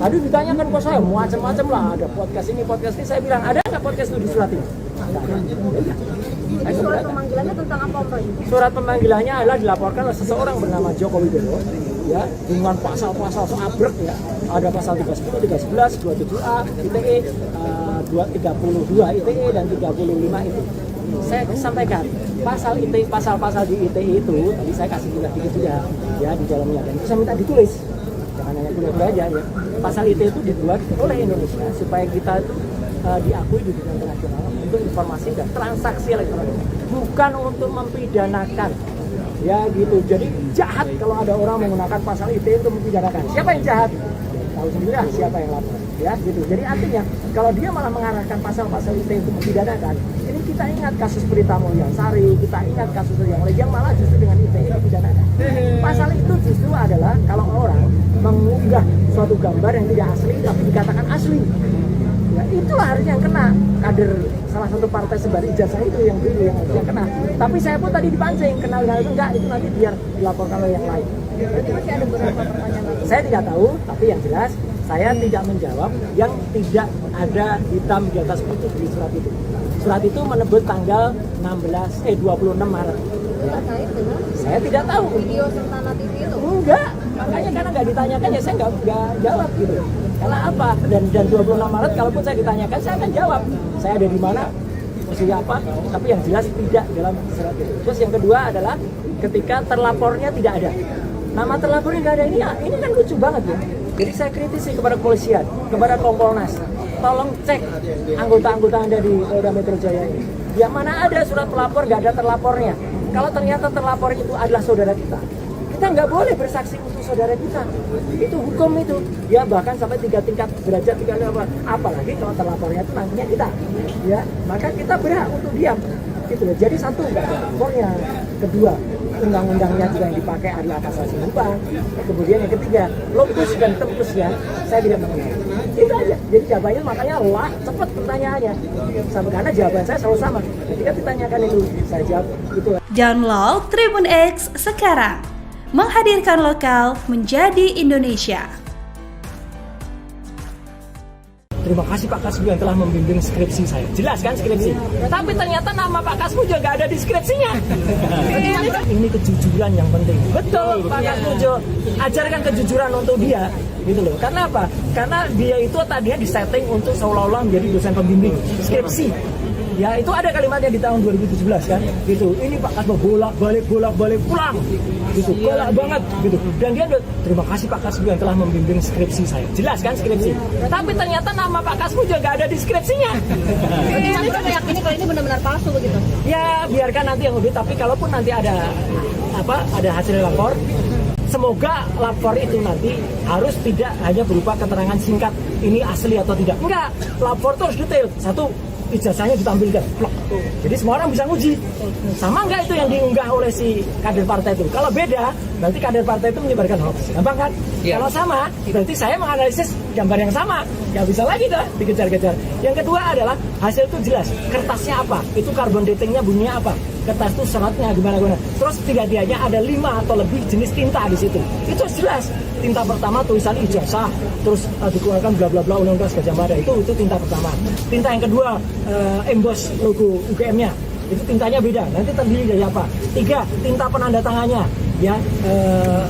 Ada ditanyakan ke saya macam-macam lah, ada podcast ini, saya bilang ada nggak podcast itu di surat ini? Nggak ada. Jadi surat pemanggilannya tentang apa, Pak? Surat pemanggilannya adalah dilaporkan oleh seseorang bernama Joko Widodo, ya, dengan pasal-pasal abrek ya. Ada pasal 310, 311, 27A ITE, 232 ITE dan 35 ITE. Saya sampaikan pasal ITE, pasal-pasal di ITE itu tadi saya kasih juga dikit juga ya di dalamnya, dan itu saya minta ditulis. Jangan hanya tulis aja ya. Pasal ITE itu dibuat oleh Indonesia supaya kita itu diakui di dunia internasional untuk informasi dan transaksi elektronik, bukan untuk mempidanakan. Ya gitu. Jadi jahat kalau ada orang menggunakan pasal ITE untuk mempidanakan. Siapa yang jahat? Tahu sendiri lah siapa yang lapor. Ya gitu. Jadi artinya kalau dia malah mengarahkan pasal-pasal ITE untuk mempidanakan, ini kita ingat kasus Prita Mulyansari, kita ingat kasus yang lain yang malah justru dengan ITE dipidanakan. Pasal itu justru adalah kalau orang mengunggah suatu gambar yang tidak asli tapi dikatakan asli. Ya, itulah harusnya yang kena. Kader salah satu partai sebar ijazah itu yang dulu yang kena. Tapi saya pun tadi dipancing kenal itu enggak, itu nanti biar dilaporkan oleh yang lain. Berarti masih ada beberapa pertanyaan lagi. Saya tidak tahu, tapi yang jelas saya tidak menjawab yang tidak ada hitam di atas putih di surat itu. Surat itu menyebut tanggal 26 Maret. Terkait dengan Saya tidak tahu. video Sertana TV itu. Enggak, makanya karena nggak ditanyakan ya saya nggak jawab gitu. Karena apa? Dan 26 Maret kalaupun saya ditanyakan saya akan jawab. Saya ada di mana, posisi apa, tapi yang jelas tidak dalam surat itu. Terus yang kedua adalah ketika terlapornya tidak ada. Nama terlapornya nggak ada, ini kan lucu banget ya. Jadi saya kritisi kepada kepolisian, kepada Kompolnas. Tolong cek anggota-anggota Anda di Polda Metro Jaya ini. Yang mana ada surat pelapor nggak ada terlapornya. Kalau ternyata terlapor itu adalah saudara kita nggak boleh bersaksi untuk saudara kita. Itu hukum itu. Ya bahkan sampai 3 tingkat derajat, 3 level. Apalagi kalau terlapornya itu nantinya kita. Ya, maka kita berhak untuk diam. Gitu loh. Jadi satu nggak ada lapornya. Kedua, undang-undangnya juga yang dipakai adalah pasal 90. Kemudian yang ketiga, lokus dan tempusnya saya tidak mengenal. Itu aja. Jadi jawabannya makanya lah cepat pertanyaannya. Sampai karena jawaban saya selalu sama. Ketika ditanyakan itu saya jawab itu. Download Tribun X sekarang. Menghadirkan lokal menjadi Indonesia. Terima kasih Pak Kasbu yang telah membimbing skripsi saya. Jelas kan skripsi? Tapi ternyata nama Pak Kasbu juga nggak ada di skripsinya. Ini kejujuran yang penting. Betul Pak Kasbu, ajarkan kejujuran untuk dia. Gitu loh. Karena apa? Karena dia itu tadinya disetting untuk seolah-olah menjadi dosen pembimbing skripsi. Ya itu ada kalimatnya di tahun 2017 kan, gitu. Ini Pak Kasbu bolak-balik pulang, gitu. Galak banget, gitu. Dan dia terima kasih Pak Kasbu yang telah membimbing skripsi saya. Jelas kan skripsi? Tapi ternyata nama Pak Kasbu juga nggak ada di skripsinya. Ini kan meyakini kalau ini benar-benar palsu begitu. Ya biarkan nanti yang lebih. Tapi kalaupun nanti ada hasil lapor, semoga lapor itu nanti harus tidak hanya berupa keterangan singkat ini asli atau tidak. Enggak, lapor itu harus detail. Satu, ijazahnya ditampilkan, plok. Jadi semua orang bisa nguji. Sama enggak itu yang diunggah oleh si kader partai itu? Kalau beda, berarti kader partai itu menyebarkan hoax. Gampang kan? Ya. Kalau sama, berarti saya menganalisis gambar yang sama. Nggak bisa lagi dah dikejar-kejar. Yang kedua adalah hasil itu jelas. Kertasnya apa? Itu carbon datingnya bunyinya apa? Kertas itu seratnya gimana. Terus tidaknya ada 5 atau lebih jenis tinta di situ. Itu jelas. Tinta pertama tulisan ijazah, terus dikeluarkan bla bla bla Undang-Undang Gajah Mada, itu tinta pertama. Tinta yang kedua emboss logo UGM-nya, itu tintanya beda. Nanti terdiri dari apa? 3, tinta penanda tangannya, ya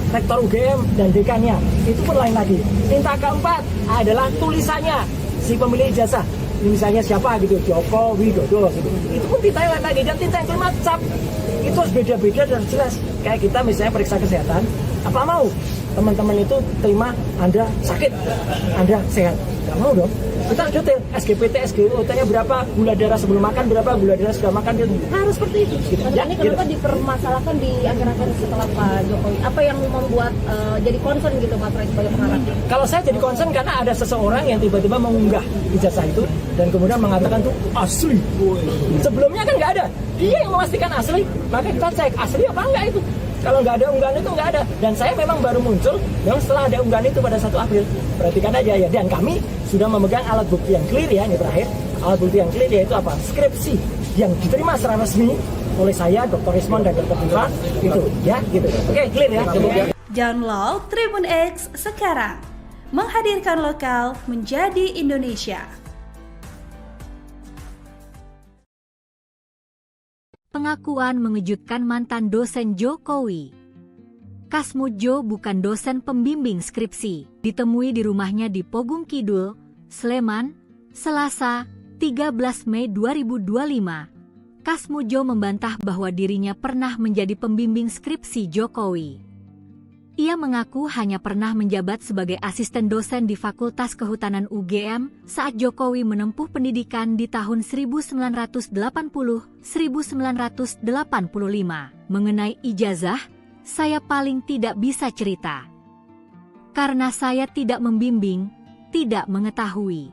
rektor UGM dan dekannya, itu pun lain lagi. Tinta keempat adalah tulisannya si pemilik ijazah, misalnya siapa gitu, Joko Widodo gitu. Itu pun tinta lain lagi. Dan tinta yang kelima cap, itu harus beda-beda dan jelas. Kayak kita misalnya periksa kesehatan, apa mau teman-teman itu terima Anda sakit, Anda sehat? Gak mau dong. Kita harus detail, SGPT, SGOT-nya berapa, gula darah sebelum makan berapa, gula darah setelah makan, harus seperti itu. Gitu. Ya, ini kenapa dipermasalahkan di akhir-akhir setelah Pak Jokowi? Apa yang membuat jadi concern gitu Pak Troy sebagai pengarang? Kalau saya jadi concern karena ada seseorang yang tiba-tiba mengunggah ijazah itu dan kemudian mengatakan itu asli. Sebelumnya kan nggak ada. Dia yang memastikan asli, maka kita cek asli apa enggak itu. Kalau nggak ada unggahan itu nggak ada. Dan saya memang baru muncul memang setelah ada unggahan itu pada 1 April. Perhatikan aja ya. Dan kami sudah memegang alat bukti yang clear ya, ini terakhir. Alat bukti yang clear yaitu apa? Skripsi yang diterima secara resmi oleh saya, Dr. Rismon dan Dr. Putra. Itu ya, gitu. Oke, clear ya. Download Tribun X sekarang. menghadirkan lokal menjadi Indonesia. Pengakuan mengejutkan mantan dosen Jokowi. Kasmudjo bukan dosen pembimbing skripsi, ditemui di rumahnya di Pogung Kidul, Sleman, Selasa, 13 Mei 2025. Kasmudjo membantah bahwa dirinya pernah menjadi pembimbing skripsi Jokowi. Ia mengaku hanya pernah menjabat sebagai asisten dosen di Fakultas Kehutanan UGM saat Jokowi menempuh pendidikan di tahun 1980-1985. Mengenai ijazah, saya paling tidak bisa cerita. Karena saya tidak membimbing, tidak mengetahui.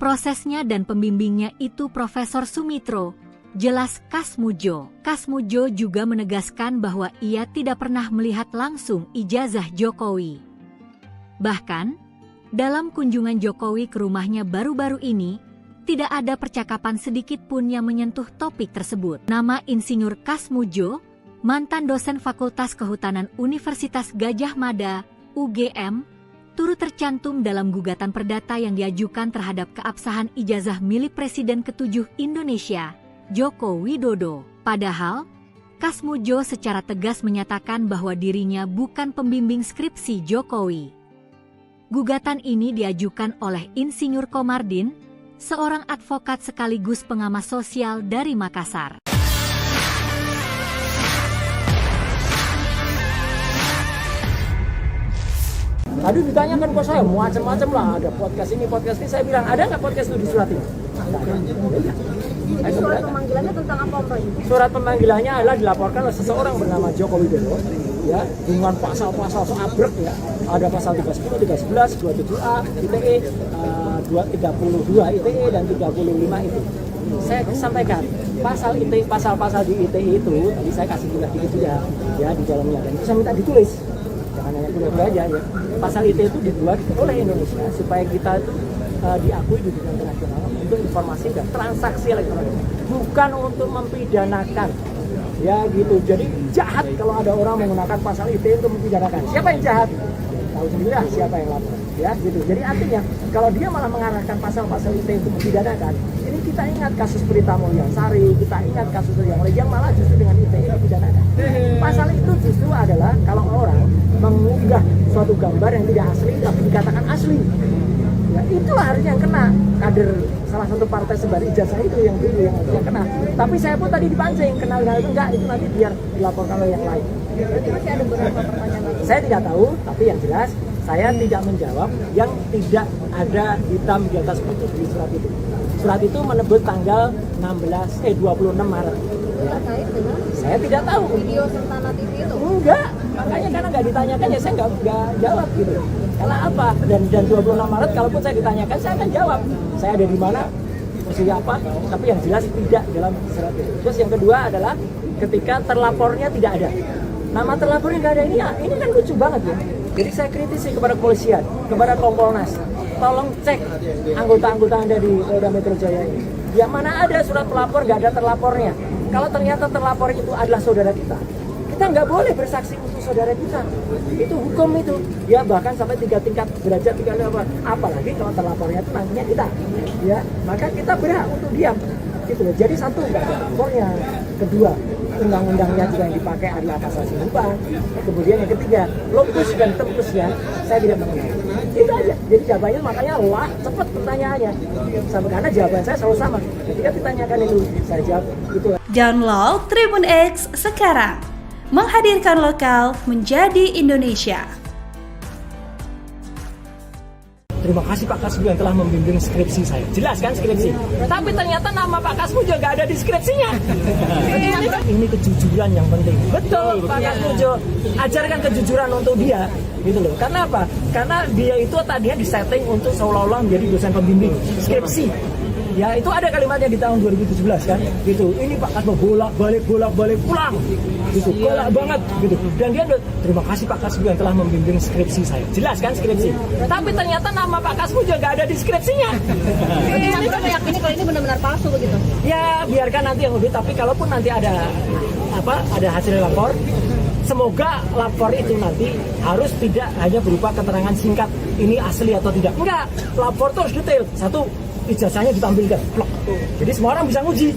Prosesnya dan pembimbingnya itu Profesor Sumitro, jelas Kasmudjo. Kasmudjo juga menegaskan bahwa ia tidak pernah melihat langsung ijazah Jokowi. Bahkan, dalam kunjungan Jokowi ke rumahnya baru-baru ini, tidak ada percakapan sedikit pun yang menyentuh topik tersebut. Nama Insinyur Kasmudjo, mantan dosen Fakultas Kehutanan Universitas Gadjah Mada, UGM, turut tercantum dalam gugatan perdata yang diajukan terhadap keabsahan ijazah milik Presiden ke-7 Indonesia, Joko Widodo. Padahal, Kasmudjo secara tegas menyatakan bahwa dirinya bukan pembimbing skripsi Jokowi. Gugatan ini diajukan oleh Insinyur Komardin, seorang advokat sekaligus pengamat sosial dari Makassar. Tadi ditanyakan ke saya macam-macam lah, ada podcast ini, saya bilang ada nggak podcast itu di surat ini? Surat pemanggilannya tentang apa, Pak? Surat pemanggilannya adalah dilaporkan oleh seseorang bernama Joko Widodo, ya, dengan pasal-pasal abrek ya. Ada pasal 310, 311, 27A, ITE, 232 ITE dan 35 itu. Saya sampaikan pasal ITE, pasal-pasal di ITE itu tadi saya kasih juga dikit ya di dalamnya, dan itu saya minta ditulis. Jangan hanya kuliah aja ya. Pasal ITE itu dibuat oleh Indonesia supaya kita itu diakui di dunia internasional untuk informasi dan transaksi elektronik, bukan untuk mempidanakan, ya gitu. Jadi jahat kalau ada orang menggunakan pasal ITE untuk mempidanakan. Siapa yang jahat? Tahu sendiri lah siapa yang lapor, ya gitu. Jadi artinya kalau dia malah mengarahkan pasal-pasal ITE untuk mempidanakan, ini kita ingat kasus Prita Mulyansari, kita ingat kasus yang lain yang malah justru dengan ITE dipidanakan. Pasal itu justru adalah kalau orang mengunggah suatu gambar yang tidak asli tapi dikatakan asli. Ya, itulah harusnya yang kena. Kader salah satu partai sebar ijazah itu yang kena. Tapi saya pun tadi dipancing, kenal itu enggak, itu nanti biar dilaporkan oleh yang lain. Berarti masih ada beberapa pertanyaan lagi. Saya tidak tahu, tapi yang jelas saya tidak menjawab yang tidak ada hitam di atas putih di surat itu. Surat itu menyebut tanggal 26 Maret. Terkait dengan Saya tidak tahu. video Sentana TV itu. Enggak, makanya karena nggak ditanyakan ya saya nggak jawab gitu. Karena apa? Dan 26 Maret kalaupun saya ditanyakan saya akan jawab. Saya ada di mana, posisi apa, tapi yang jelas tidak dalam surat itu. Terus yang kedua adalah ketika terlapornya tidak ada. Nama terlapornya nggak ada ini kan lucu banget ya. Jadi saya kritisi kepada kepolisian, kepada Kompolnas. Tolong cek anggota-anggota Anda di Polda Metro Jaya ini. Yang mana ada surat pelapor nggak ada terlapornya. Kalau ternyata terlapor itu adalah saudara kita nggak boleh bersaksi untuk saudara kita. Itu hukum itu. Ya bahkan sampai 3 tingkat derajat 3 level. Apalagi kalau terlapornya itu nantinya kita. Ya, maka kita berhak untuk diam. Gitu loh. Jadi satu nggak ada lapornya. Kedua, undang-undangnya juga yang dipakai adalah pasal 94. Kemudian yang ketiga, lokus dan tempusnya saya tidak mengenal. Itu aja. Jadi jawabannya makanya wah cepat pertanyaannya. Sampai karena jawaban saya selalu sama. Ketika ditanyakan itu saya jawab itu. Download Tribun X sekarang, menghadirkan lokal menjadi Indonesia. Terima kasih Pak Kasmudjo yang telah membimbing skripsi saya. Jelas kan skripsi? Tapi ternyata nama Pak Kasmudjo nggak ada di skripsinya. Ini kejujuran yang penting. Betul Pak Kasmudjo. Ajarkan kejujuran untuk dia. Gitu loh. Karena apa? Karena dia itu tadinya disetting untuk seolah-olah menjadi dosen pembimbing skripsi. Ya itu ada kalimatnya di tahun 2017 kan, gitu. Ini Pak Kasmo bolak-balik pulang, gitu. Golak banget, gitu. Dan dia terima kasih Pak Kasmo yang telah membimbing skripsi saya. Jelas kan skripsi? Tapi ternyata nama Pak Kasmo juga nggak ada di skripsinya. Ini kan meyakini kalau ini benar-benar palsu begitu. Ya biarkan nanti yang lebih. Tapi kalaupun nanti ada hasil lapor, semoga lapor itu nanti harus tidak hanya berupa keterangan singkat ini asli atau tidak. Enggak, lapor itu harus detail. Satu, ijazahnya ditampilkan, plok. Jadi semua orang bisa nguji.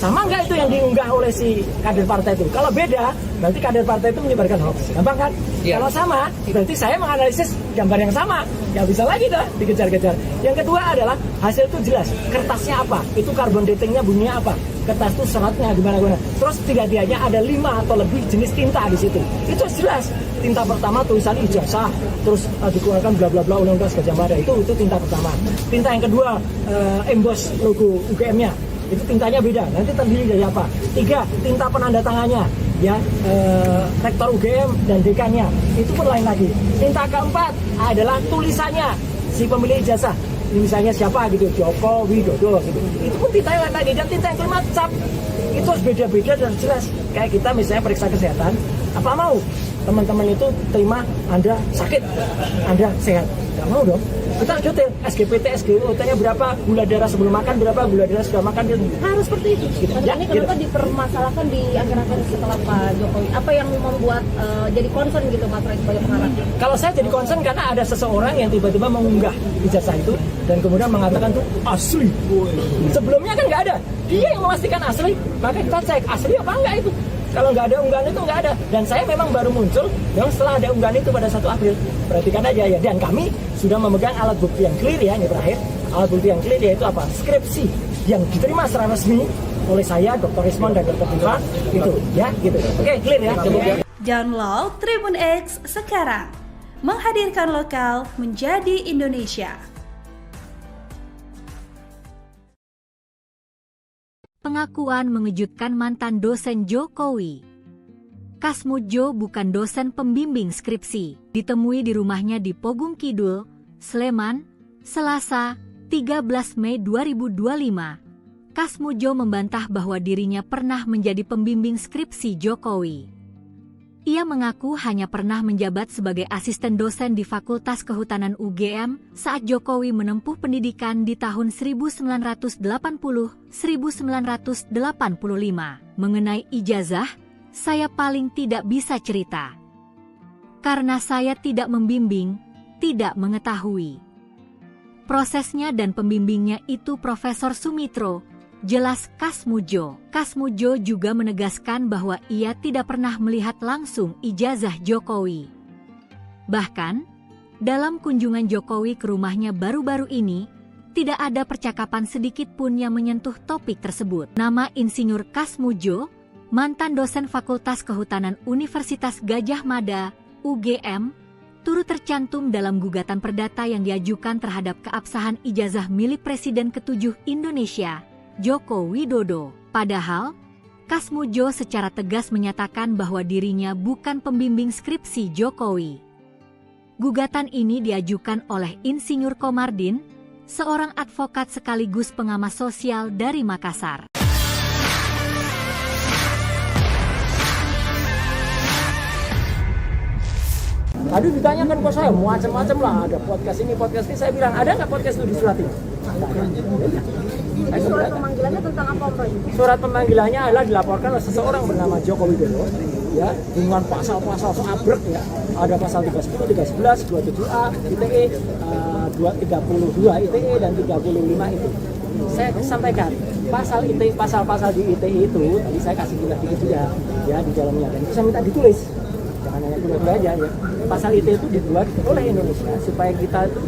Sama enggak itu yang diunggah oleh si kader partai itu? Kalau beda, berarti kader partai itu menyebarkan hoax. Gampang kan? Kalau sama, berarti saya menganalisis gambar yang sama. Ya bisa lagi dah dikejar-kejar. Yang kedua adalah hasil itu jelas. Kertasnya apa? Itu carbon datingnya bunyinya apa? Kertas itu seratnya gimana-gimana. Terus tidak-tidaknya ada 5 atau lebih jenis tinta di situ. Itu jelas. Tinta pertama tulisan ijazah, terus dikeluarkan bla bla bla Undang-Undang Gajah Mada. Itu tinta pertama. Tinta yang kedua emboss logo UGM-nya. Itu tintanya beda. Nanti terdiri dari apa? 3, tinta penanda tangannya. Ya, rektor UGM dan dekannya. Itu pun lain lagi. Tinta keempat adalah tulisannya si pemilik ijazah. Misalnya siapa gitu, Joko Widodo gitu. Itu pun tinta yang lain lagi. Dan tinta yang kelima cap. Itu harus beda-beda dan jelas. Kayak kita misalnya periksa kesehatan, apa mau teman-teman itu terima Anda sakit, Anda sehat? Nggak mau dong. Kita detail SGPT, SGOT-nya berapa, gula darah sebelum makan berapa, gula darah setelah makan gitu. Harus seperti itu. Gitu. Mas, ini kenapa dipermasalahkan di akhir-akhir setelah Pak Jokowi? Apa yang membuat jadi concern gitu Mas Ray sebagai pengarah? Kalau saya jadi concern karena ada seseorang yang tiba-tiba mengunggah ijazah itu dan kemudian mengatakan itu asli. Sebelumnya kan nggak ada. Dia yang memastikan asli, maka kita cek asli apa enggak itu. Kalau nggak ada unggahan itu nggak ada. Dan saya memang baru muncul yang setelah ada unggahan itu pada 1 April. Perhatikan aja ya. Dan kami sudah memegang alat bukti yang clear ya, ini terakhir. Alat bukti yang clear yaitu apa? Skripsi yang diterima secara resmi oleh saya, Dr. Rismon dan Dr. Putra itu ya gitu. Oke, clear ya. Download Tribun X sekarang. Menghadirkan lokal menjadi Indonesia. Pengakuan mengejutkan mantan dosen Jokowi. Kasmudjo bukan dosen pembimbing skripsi. Ditemui di rumahnya di Pogung Kidul, Sleman, Selasa, 13 Mei 2025. Kasmudjo membantah bahwa dirinya pernah menjadi pembimbing skripsi Jokowi. Ia mengaku hanya pernah menjabat sebagai asisten dosen di Fakultas Kehutanan UGM saat Jokowi menempuh pendidikan di tahun 1980-1985. Mengenai ijazah, saya paling tidak bisa cerita. Karena saya tidak membimbing, tidak mengetahui. Prosesnya dan pembimbingnya itu Profesor Sumitro, jelas Kasmudjo. Kasmudjo juga menegaskan bahwa ia tidak pernah melihat langsung ijazah Jokowi. Bahkan, dalam kunjungan Jokowi ke rumahnya baru-baru ini, tidak ada percakapan sedikit pun yang menyentuh topik tersebut. Nama Insinyur Kasmudjo, mantan dosen Fakultas Kehutanan Universitas Gajah Mada, UGM, turut tercantum dalam gugatan perdata yang diajukan terhadap keabsahan ijazah milik Presiden ke-7 Indonesia, Joko Widodo. Padahal, Kasmudjo secara tegas menyatakan bahwa dirinya bukan pembimbing skripsi Jokowi. Gugatan ini diajukan oleh Insinyur Komardin, seorang advokat sekaligus pengamat sosial dari Makassar. Tadi ditanyakan ke saya macam-macam lah, ada podcast ini, saya bilang ada nggak podcast itu di surat ini? Jadi surat pemanggilannya tentang apa Om Roy? Surat pemanggilannya adalah dilaporkan oleh seseorang bernama Joko Widodo, ya, dengan pasal-pasal abrek ya. Ada pasal 310, 311, 27A, ITE, 232 ITE dan 35 itu. Saya sampaikan pasal ITE, pasal-pasal di ITE itu tadi saya kasih juga ya di dalamnya, dan itu saya minta ditulis. Jangan hanya kuliah aja ya. Pasal ITE itu dibuat oleh Indonesia supaya kita itu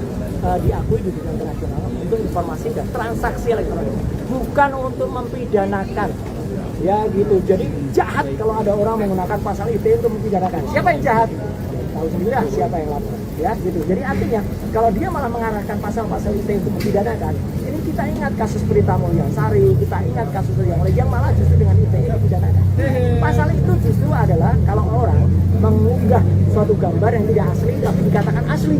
diakui di dunia internasional untuk informasi dan transaksi elektronik, bukan untuk mempidanakan ya gitu. Jadi jahat kalau ada orang menggunakan pasal ITE untuk mempidanakan. Siapa yang jahat? Tahu sendiri lah siapa yang lapor ya gitu. Jadi artinya kalau dia malah mengarahkan pasal-pasal ITE untuk mempidanakan, ini kita ingat kasus Berita Mulyansari, kita ingat kasus yang malah justru dengan ITE dipidanakan. Pasal itu justru adalah kalau orang mengunggah suatu gambar yang tidak asli tapi dikatakan asli.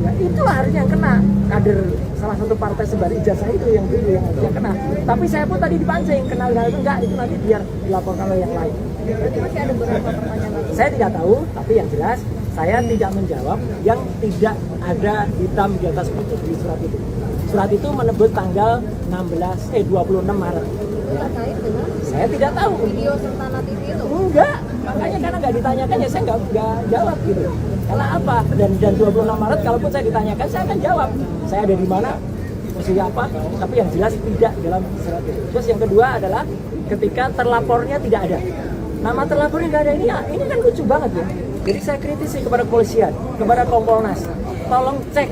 Ya, itulah harusnya yang kena. Kader salah satu partai sebar ijazah itu yang dulu yang kena. Tapi saya pun tadi dipancing, kenal itu enggak, itu nanti biar dilaporkan oleh yang lain. Berarti masih ada beberapa pertanyaan lagi. Saya tidak tahu, tapi yang jelas saya tidak menjawab yang tidak ada hitam di atas putih di surat itu. Surat itu menyebut tanggal 26 Maret. Terkait dengan Saya tidak tahu. video Sertana TV itu? enggak, makanya karena nggak ditanyakan ya saya nggak jawab gitu. Karena apa? Dan 26 Maret kalaupun saya ditanyakan saya akan jawab. Saya ada di mana, posisi apa, tapi yang jelas tidak dalam surat itu. Terus yang kedua adalah ketika terlapornya tidak ada. Nama terlapornya nggak ada ini kan lucu banget ya. Jadi saya kritisi kepada kepolisian, kepada Kompolnas, tolong cek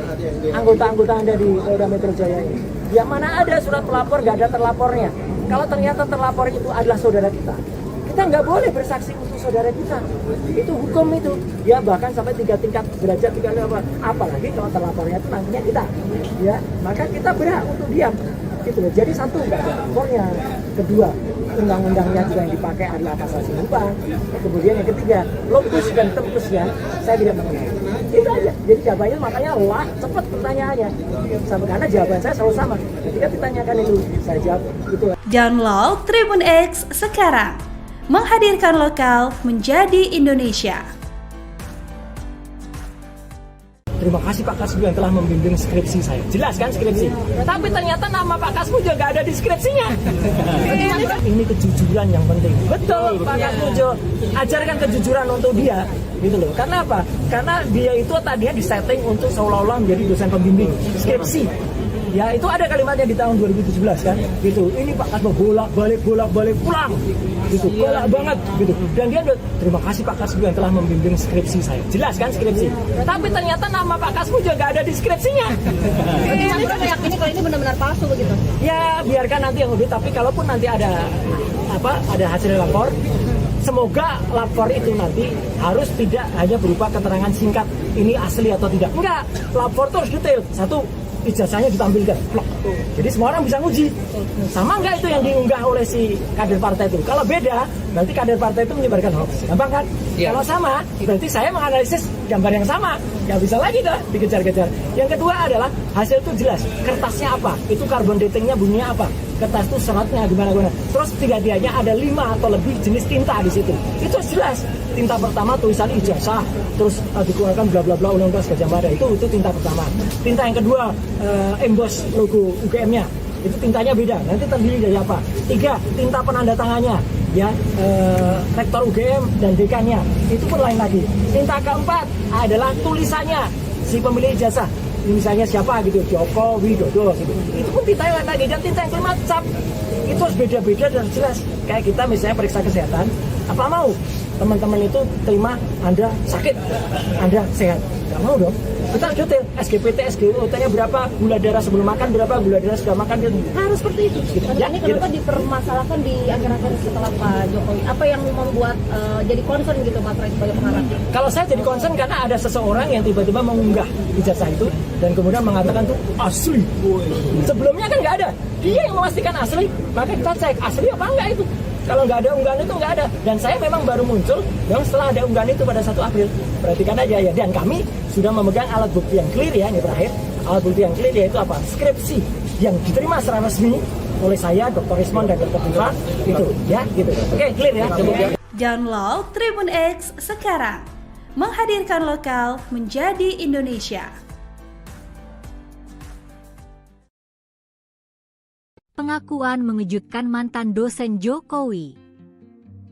anggota-anggota Anda di Polda Metro Jaya ini. Yang mana ada surat pelapor nggak ada terlapornya. Kalau ternyata terlapor itu adalah saudara kita nggak boleh bersaksi untuk saudara kita. Itu hukum itu. Ya bahkan sampai 3 tingkat derajat 3 level. Apalagi kalau terlapornya itu nantinya kita. Ya, maka kita berhak untuk diam. Gitu loh. Jadi satu nggak ada lapornya. Kedua, undang-undangnya juga yang dipakai adalah pasal sinumpang. Kemudian yang ketiga, lokus dan tempusnya saya tidak mengenal. Itu aja. Jadi jawabannya makanya cepat pertanyaannya. Karena jawaban saya selalu sama. Ketika ditanyakan itu, saya jawab itu. Download Tribun X sekarang. Menghadirkan lokal menjadi Indonesia. Terima kasih Pak Kasbu yang telah membimbing skripsi saya. Jelas kan skripsi? Tapi ternyata nama Pak Kasbu juga nggak ada di skripsinya. Ini kejujuran yang penting. Betul Pak Kasbu. Ajarkan kejujuran untuk dia. Gitu loh. Karena apa? Karena dia itu tadinya disetting untuk seolah-olah menjadi dosen pembimbing skripsi. Ya itu ada kalimatnya di tahun 2017 kan, gitu. Ini Pak Kasbu bolak-balik pulang, gitu. Bolak banget, gitu. Dan dia terima kasih Pak Kasbu yang telah membimbing skripsi saya. Jelas kan skripsi? Tapi ternyata nama Pak Kasbu juga nggak ada di skripsinya. Ini kan meyakini kalau ini benar-benar palsu begitu. Ya biarkan nanti yang audit. Tapi kalaupun nanti ada hasil lapor, semoga lapor itu nanti harus tidak hanya berupa keterangan singkat ini asli atau tidak. Enggak, lapor itu harus detail. Satu, ijazahnya ditampilkan, plok. Jadi semua orang bisa nguji. Sama enggak itu yang diunggah oleh si kader partai itu? Kalau beda, berarti kader partai itu menyebarkan hoax. Gampang kan? Ya. Kalau sama, berarti saya menganalisis gambar yang sama. Nggak bisa lagi dah dikejar-kejar. Yang kedua adalah hasil itu jelas. Kertasnya apa? Itu carbon datingnya bunyinya apa? Kertas itu seratnya gimana. Terus tidaknya ada 5 atau lebih jenis tinta di situ. Itu jelas. Tinta pertama tulisan ijazah, terus dikeluarkan bla bla bla Undang-Undang Gajah Mada. Itu tinta pertama. Tinta yang kedua emboss logo UGM-nya. Itu tintanya beda. Nanti terdiri dari apa? 3, tinta penanda tangannya. Ya, rektor UGM dan dekannya. Itu pun lain lagi. Tinta keempat adalah tulisannya si pemilik ijazah. Misalnya siapa gitu, Joko Widodo gitu. Itu pun tinta yang lain lagi. Dan tinta yang kelima cap. Itu harus beda-beda dan jelas. Kayak kita misalnya periksa kesehatan, apa mau teman-teman itu terima Anda sakit, Anda sehat? Nggak mau dong. Kita detail, SGPT, SGOT-nya berapa, gula darah sebelum makan berapa, gula darah setelah makan, harus seperti itu. Gitu. Ya, ini kenapa dipermasalahkan di akhir-akhir setelah Pak Jokowi? Apa yang membuat jadi concern gitu Mas Rai sebagai pengarang? Kalau saya jadi concern karena ada seseorang yang tiba-tiba mengunggah ijazah itu dan kemudian mengatakan itu asli. Sebelumnya kan nggak ada. Dia yang memastikan asli, maka kita cek asli apa enggak itu. Kalau nggak ada unggahan itu nggak ada. Dan saya memang baru muncul yang setelah ada unggahan itu pada 1 April. Perhatikan aja ya. Dan kami sudah memegang alat bukti yang clear ya, ini terakhir. Alat bukti yang clear yaitu apa? Skripsi yang diterima secara resmi oleh saya, Dr. Rismon dan Dr. Putra. Itu ya, gitu. Oke, clear ya. Download Tribun X sekarang. Menghadirkan lokal menjadi Indonesia. Pengakuan mengejutkan mantan dosen Jokowi.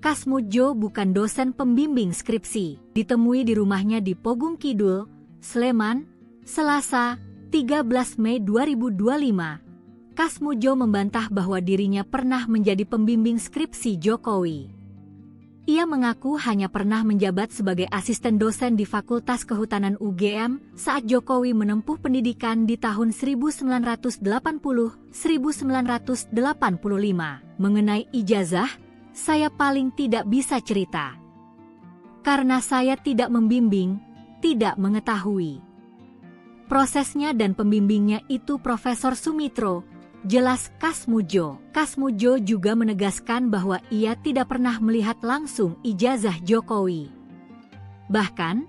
Kasmudjo bukan dosen pembimbing skripsi. Ditemui di rumahnya di Pogung Kidul, Sleman, Selasa, 13 Mei 2025. Kasmudjo membantah bahwa dirinya pernah menjadi pembimbing skripsi Jokowi. Ia mengaku hanya pernah menjabat sebagai asisten dosen di Fakultas Kehutanan UGM saat Jokowi menempuh pendidikan di tahun 1980-1985. Mengenai ijazah, saya paling tidak bisa cerita. Karena saya tidak membimbing, tidak mengetahui. Prosesnya dan pembimbingnya itu Profesor Sumitro, jelas Kasmudjo. Kasmudjo juga menegaskan bahwa ia tidak pernah melihat langsung ijazah Jokowi. Bahkan,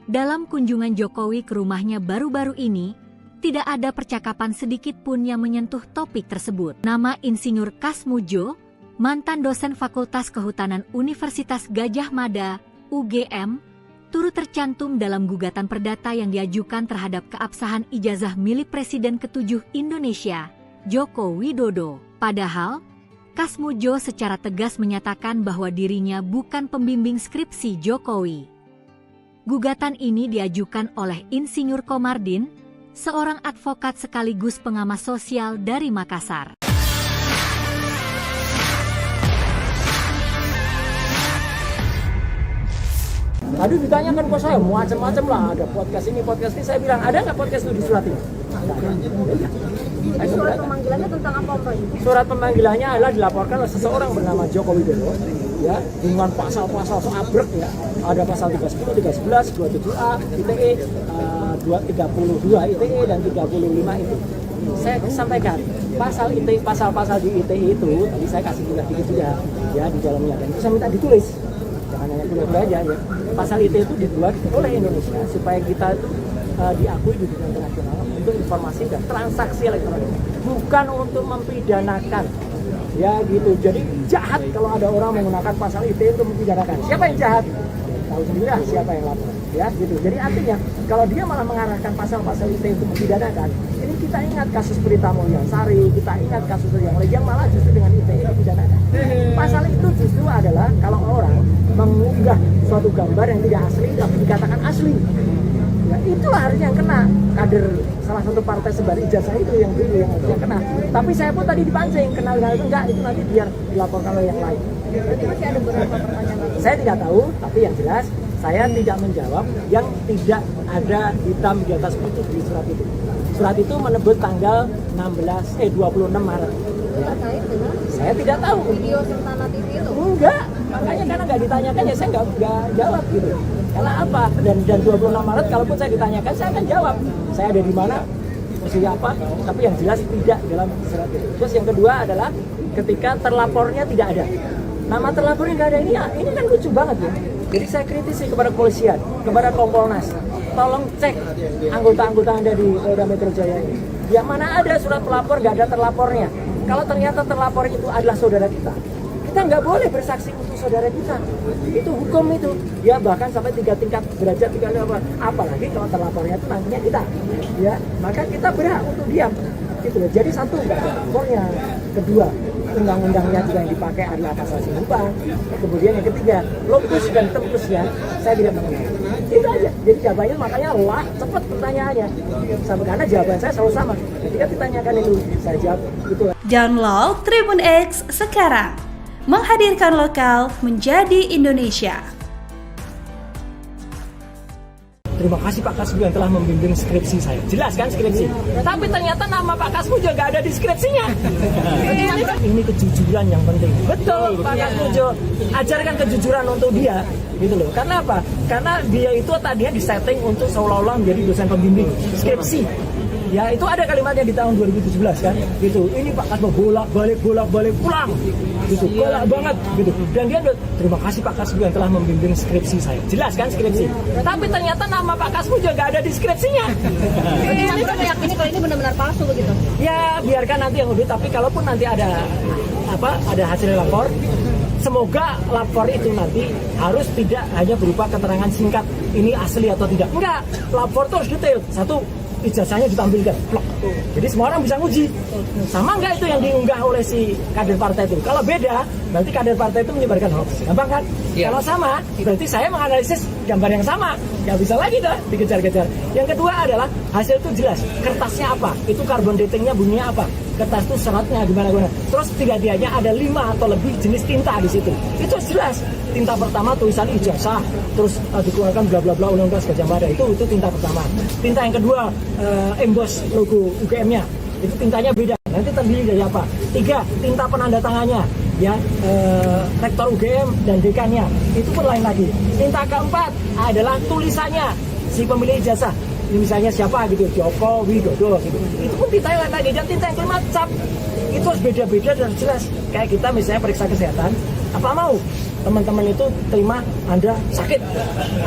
dalam kunjungan Jokowi ke rumahnya baru-baru ini, tidak ada percakapan sedikit pun yang menyentuh topik tersebut. Nama Insinyur Kasmudjo, mantan dosen Fakultas Kehutanan Universitas Gajah Mada, UGM, turut tercantum dalam gugatan perdata yang diajukan terhadap keabsahan ijazah milik Presiden ke-7 Indonesia, Joko Widodo. Padahal, Kasmujo secara tegas menyatakan bahwa dirinya bukan pembimbing skripsi Jokowi. Gugatan ini diajukan oleh Insinyur Komardin, seorang advokat sekaligus pengamat sosial dari Makassar. Tadi ditanyakan ke saya macam-macam lah, ada podcast ini, saya bilang ada nggak podcast itu di surat ini? Jadi surat pemanggilannya tentang apa, Pak? Surat pemanggilannya adalah dilaporkan oleh seseorang bernama Joko Widodo, ya, dengan pasal-pasal abrek ya. Ada pasal 310, 311, 27A, ITE, 232 ITE dan 35 itu. Saya sampaikan pasal ITE, pasal-pasal di ITE itu tadi saya kasih juga ya di dalamnya, dan itu saya minta ditulis. Jangan hanya kuliah aja ya. Pasal ITE itu dibuat oleh Indonesia supaya kita itu diakui di dunia internasional untuk informasi dan transaksi elektronik, bukan untuk mempidanakan. Ya gitu. Jadi jahat kalau ada orang menggunakan pasal ITE untuk mempidanakan. Siapa yang jahat? Tahu sendiri lah siapa yang lapor. Ya gitu. Jadi artinya kalau dia malah mengarahkan pasal-pasal ITE untuk mempidanakan, ini kita ingat kasus Prita Mulyansari, kita ingat kasus yang lain yang malah justru dengan ITE dipidanakan. Pasal itu justru adalah kalau orang mengunggah suatu gambar yang tidak asli tapi dikatakan asli. Ya, itulah harusnya yang kena. Kader salah satu partai sebar ijazah itu yang dulu yang kena. Tapi saya pun tadi dipancing, kenal itu enggak, itu nanti biar dilaporkan oleh yang lain. Berarti masih ada beberapa pertanyaan lagi. Saya tidak tahu, tapi yang jelas saya tidak menjawab yang tidak ada hitam di atas putih di surat itu. Surat itu menyebut tanggal 26 Maret. Terkait dengan Saya tidak tahu. video Sentana TV itu. Enggak, makanya karena nggak ditanyakan ya saya nggak jawab gitu. Karena apa? Dan 26 Maret kalaupun saya ditanyakan saya akan jawab. Saya ada di mana, posisi apa, tapi yang jelas tidak dalam surat itu. Terus yang kedua adalah ketika terlapornya tidak ada. Nama terlapornya nggak ada, ini kan lucu banget ya. Jadi saya kritisi kepada kepolisian, kepada Kompolnas. Tolong cek anggota-anggota Anda di Polda Metro Jaya ini. Yang mana ada surat pelapor nggak ada terlapornya. Kalau ternyata terlapor itu adalah saudara kita nggak boleh bersaksi untuk saudara kita. Itu hukum itu. Ya bahkan sampai 3 tingkat derajat, 3 level. Apalagi kalau terlapornya itu nantinya kita. Ya, maka kita berhak untuk diam. Gitu loh. Jadi satu nggak ada lapornya. Kedua, undang-undangnya juga yang dipakai adalah pasal sinumpang. Kemudian yang ketiga, lokus dan tempusnya saya tidak mengenal. Itu aja. Jadi jawabannya makanya cepat pertanyaannya. Sampai karena jawaban saya selalu sama. Ketika ditanyakan itu, saya jawab itu. Download Tribun X sekarang. Menghadirkan lokal menjadi Indonesia. Terima kasih Pak Kasmu yang telah membimbing skripsi saya. Jelas kan skripsi? Tapi ternyata nama Pak Kasmu juga nggak ada di skripsinya. Ini kejujuran yang penting. Betul Pak Kasmu, ajarkan kejujuran untuk dia. Gitu loh. Karena apa? Karena dia itu tadinya disetting untuk seolah-olah menjadi dosen pembimbing skripsi. Ya itu ada kalimatnya di tahun 2017 kan, gitu. Ini Pak Kasmu bolak-balik pulang, gitu. Galak banget, gitu. Dan dia terima kasih Pak Kasmu yang telah membimbing skripsi saya. Jelas kan skripsi? Tapi ternyata nama Pak Kasmu juga nggak ada di skripsinya. Jadi Mas meyakini kalau ini benar-benar palsu begitu? Ya biarkan nanti yang lebih. Tapi kalaupun nanti ada hasil lapor, semoga lapor itu nanti harus tidak hanya berupa keterangan singkat ini asli atau tidak. Enggak, lapor itu harus detail. Satu, ijazahnya ditampilkan, plok. Jadi semua orang bisa nguji. Sama nggak itu yang diunggah oleh si kader partai itu? Kalau beda, berarti kader partai itu menyebarkan hoax. Gampang kan? Ya. Kalau sama, berarti saya menganalisis gambar yang sama. Nggak bisa lagi dah dikejar-kejar. Yang kedua adalah hasil itu jelas. Kertasnya apa? Itu carbon datingnya bunyinya apa? Kertas itu seratnya gimana-gimana. Terus tiga-tiganya ada 5 atau lebih jenis tinta di situ. Itu jelas. Tinta pertama tulisan ijazah, terus dikeluarkan bla bla bla Undang-Undang Gajah Mada. Itu tinta pertama. Tinta yang kedua emboss logo UGM-nya. Itu tintanya beda. Nanti terdiri dari apa? 3, tinta penanda tangannya. Ya, rektor UGM dan dekannya. Itu pun lain lagi. Tinta keempat adalah tulisannya si pemilik ijazah. Ini misalnya siapa gitu, Joko Widodo gitu. Itu pun tinta lain lagi. Dan tinta yang kelima cap. Itu harus beda-beda dan jelas. Kayak kita misalnya periksa kesehatan, apa mau teman-teman itu terima Anda sakit,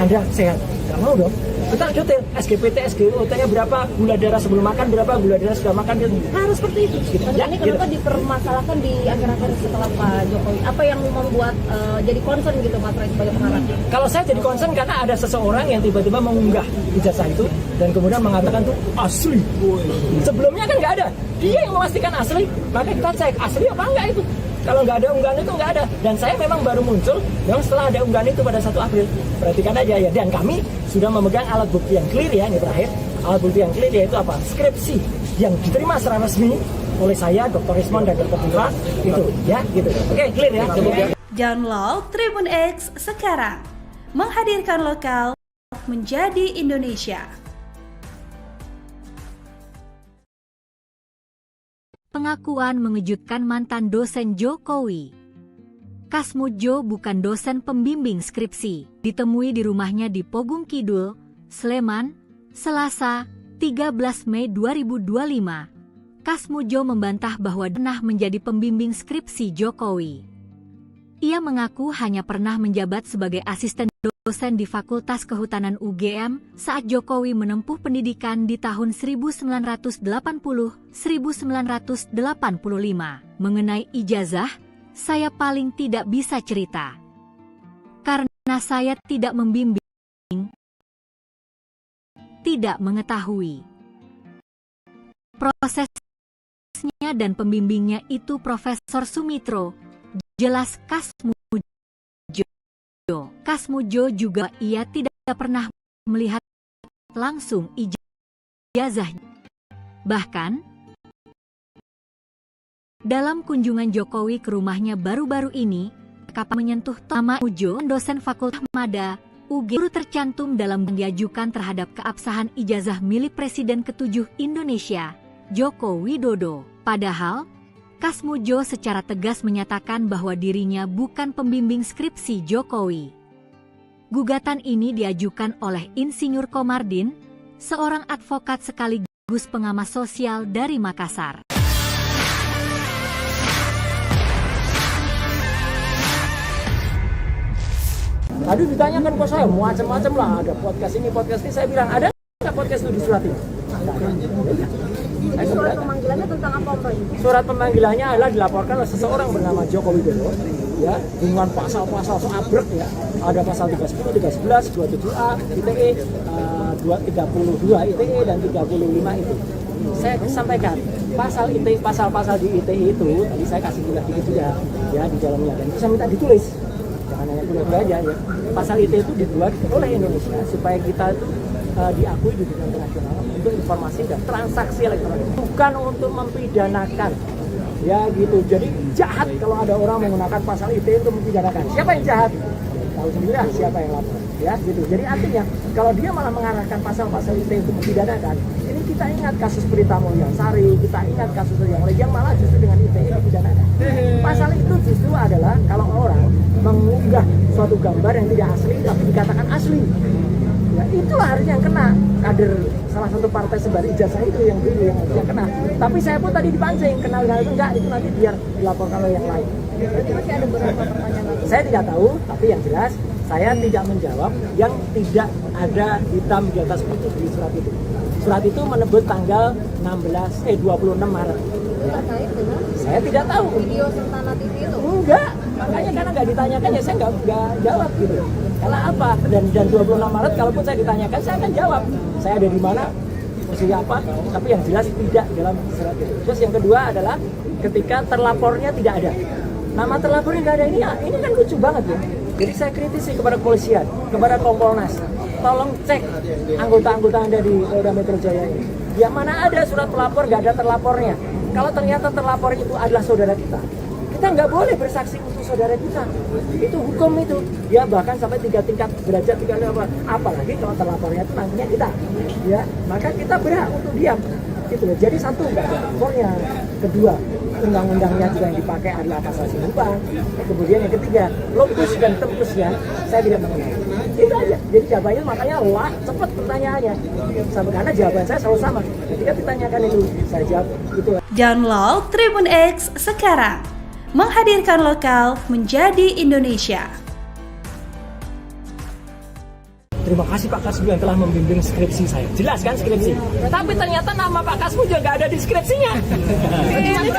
Anda sehat? Nggak mau dong. Kita detail SGPT, SGOT-nya berapa, gula darah sebelum makan berapa, gula darah sudah makan, harus seperti itu. Gitu. Maksudnya ini kenapa dipermasalahkan di akhir-akhir setelah Pak Jokowi? Apa yang membuat jadi concern gitu Mas Ray sebagai pengarang? Kalau saya jadi concern karena ada seseorang yang tiba-tiba mengunggah ijazah itu dan kemudian mengatakan itu asli. Sebelumnya kan nggak ada. Dia yang memastikan asli, maka kita cek asli apa enggak itu. Kalau nggak ada unggahan itu nggak ada. Dan saya memang baru muncul yang setelah ada unggahan itu pada 1 April. Perhatikan aja ya. Dan kami sudah memegang alat bukti yang clear ya, ini terakhir. Alat bukti yang clear yaitu apa? Skripsi yang diterima secara resmi oleh saya, Dr. Rismond dan Dr. Putra. Itu ya, gitu. Oke, clear ya. Download Tribun X sekarang. Menghadirkan lokal menjadi Indonesia. Pengakuan mengejutkan mantan dosen Jokowi. Kasmudjo bukan dosen pembimbing skripsi. Ditemui di rumahnya di Pogung Kidul, Sleman, Selasa, 13 Mei 2025. Kasmudjo membantah bahwa pernah menjadi pembimbing skripsi Jokowi. Ia mengaku hanya pernah menjabat sebagai asisten dosen di Fakultas Kehutanan UGM saat Jokowi menempuh pendidikan di tahun 1980-1985. Mengenai ijazah, saya paling tidak bisa cerita. Karena saya tidak membimbing, tidak mengetahui. Prosesnya dan pembimbingnya itu Profesor Sumitro, jelas Kasmudjo. Kasmudjo juga ia tidak pernah melihat langsung ijazahnya. Bahkan, dalam kunjungan Jokowi ke rumahnya baru-baru ini, kapan menyentuh nama Ujo, dosen Fakultas Mada, UGM tercantum dalam yang diajukan terhadap keabsahan ijazah milik Presiden ke-7 Indonesia, Joko Widodo. Padahal, Kasmudjo secara tegas menyatakan bahwa dirinya bukan pembimbing skripsi Jokowi. Gugatan ini diajukan oleh Insinyur Komardin, seorang advokat sekaligus pengamat sosial dari Makassar. Tadi ditanyakan ke saya macam-macam lah, ada podcast ini, saya bilang ada nggak podcast itu di surat ini? Jadi surat pemanggilannya tentang apa, Om Roy? Surat pemanggilannya adalah dilaporkan oleh seseorang bernama Joko Widodo, ya, dengan pasal-pasal abrek ya. Ada pasal 310, 311, 27A ITE, 232 ITE dan 35 itu. Saya sampaikan pasal ITE, pasal-pasal di ITE itu tadi saya kasih juga ya di dalamnya, dan itu saya minta ditulis. Jangan hanya kuliah aja ya. Pasal ITE itu dibuat oleh Indonesia supaya kita itu diakui di dunia internasional untuk informasi dan transaksi elektronik, bukan untuk mempidanakan ya gitu. Jadi jahat kalau ada orang menggunakan pasal ITE untuk mempidanakan. Siapa yang jahat? Tahu sendiri lah siapa yang lapor ya gitu. Jadi artinya kalau dia malah mengarahkan pasal-pasal ITE untuk mempidanakan, ini kita ingat kasus Berita Mulyasari, kita ingat kasus yang lain yang malah justru dengan ITE dipidanakan. Pasal itu justru adalah kalau orang mengunggah suatu gambar yang tidak asli tapi dikatakan asli. Ya, itulah harusnya yang kena. Kader salah satu partai sebar ijazah itu yang dulu yang kena. Tapi saya pun tadi dipancing kenal itu enggak, itu nanti biar dilaporkan oleh yang lain. Berarti masih ada beberapa pertanyaan lagi. Saya tidak tahu, tapi yang jelas saya tidak menjawab yang tidak ada hitam di atas putih di surat itu. Surat itu menyebut tanggal 26 Maret. Terkait dengan Saya tidak tahu. video Sentana TV itu? Enggak, makanya karena nggak ditanyakan ya saya nggak jawab gitu. Karena apa? Dan 26 Maret kalaupun saya ditanyakan saya akan jawab. Saya ada di mana, posisi apa, tapi yang jelas tidak dalam surat itu. Terus yang kedua adalah ketika terlapornya tidak ada. Nama terlapornya nggak ada ini kan lucu banget ya. Jadi saya kritisi kepada kepolisian, kepada Kompolnas. Tolong cek anggota-anggota Anda di Polda Metro Jaya ini. Yang mana ada surat pelapor nggak ada terlapornya. Kalau ternyata terlapor itu adalah saudara kita nggak boleh bersaksi untuk saudara kita. Itu hukum itu. Ya bahkan sampai 3 tingkat derajat, 3 level. Apalagi kalau terlapornya itu nantinya kita. Ya, maka kita berhak untuk diam. Gitu loh. Jadi satu nggak ada lapornya. Kedua, undang-undangnya juga yang dipakai adalah pasal sinumpang. Kemudian yang ketiga, lokus dan tempusnya saya tidak mengenal. Itu aja. Jadi jawabannya makanya lah cepat pertanyaannya. Sama karena jawaban saya selalu sama. Ketika ditanyakan itu saya jawab itu. Download Tribun X sekarang. Menghadirkan lokal menjadi Indonesia. Terima kasih Pak Kasmudjo yang telah membimbing skripsi saya. Jelas kan skripsi? Tapi ternyata nama Pak Kasmudjo nggak ada di skripsinya.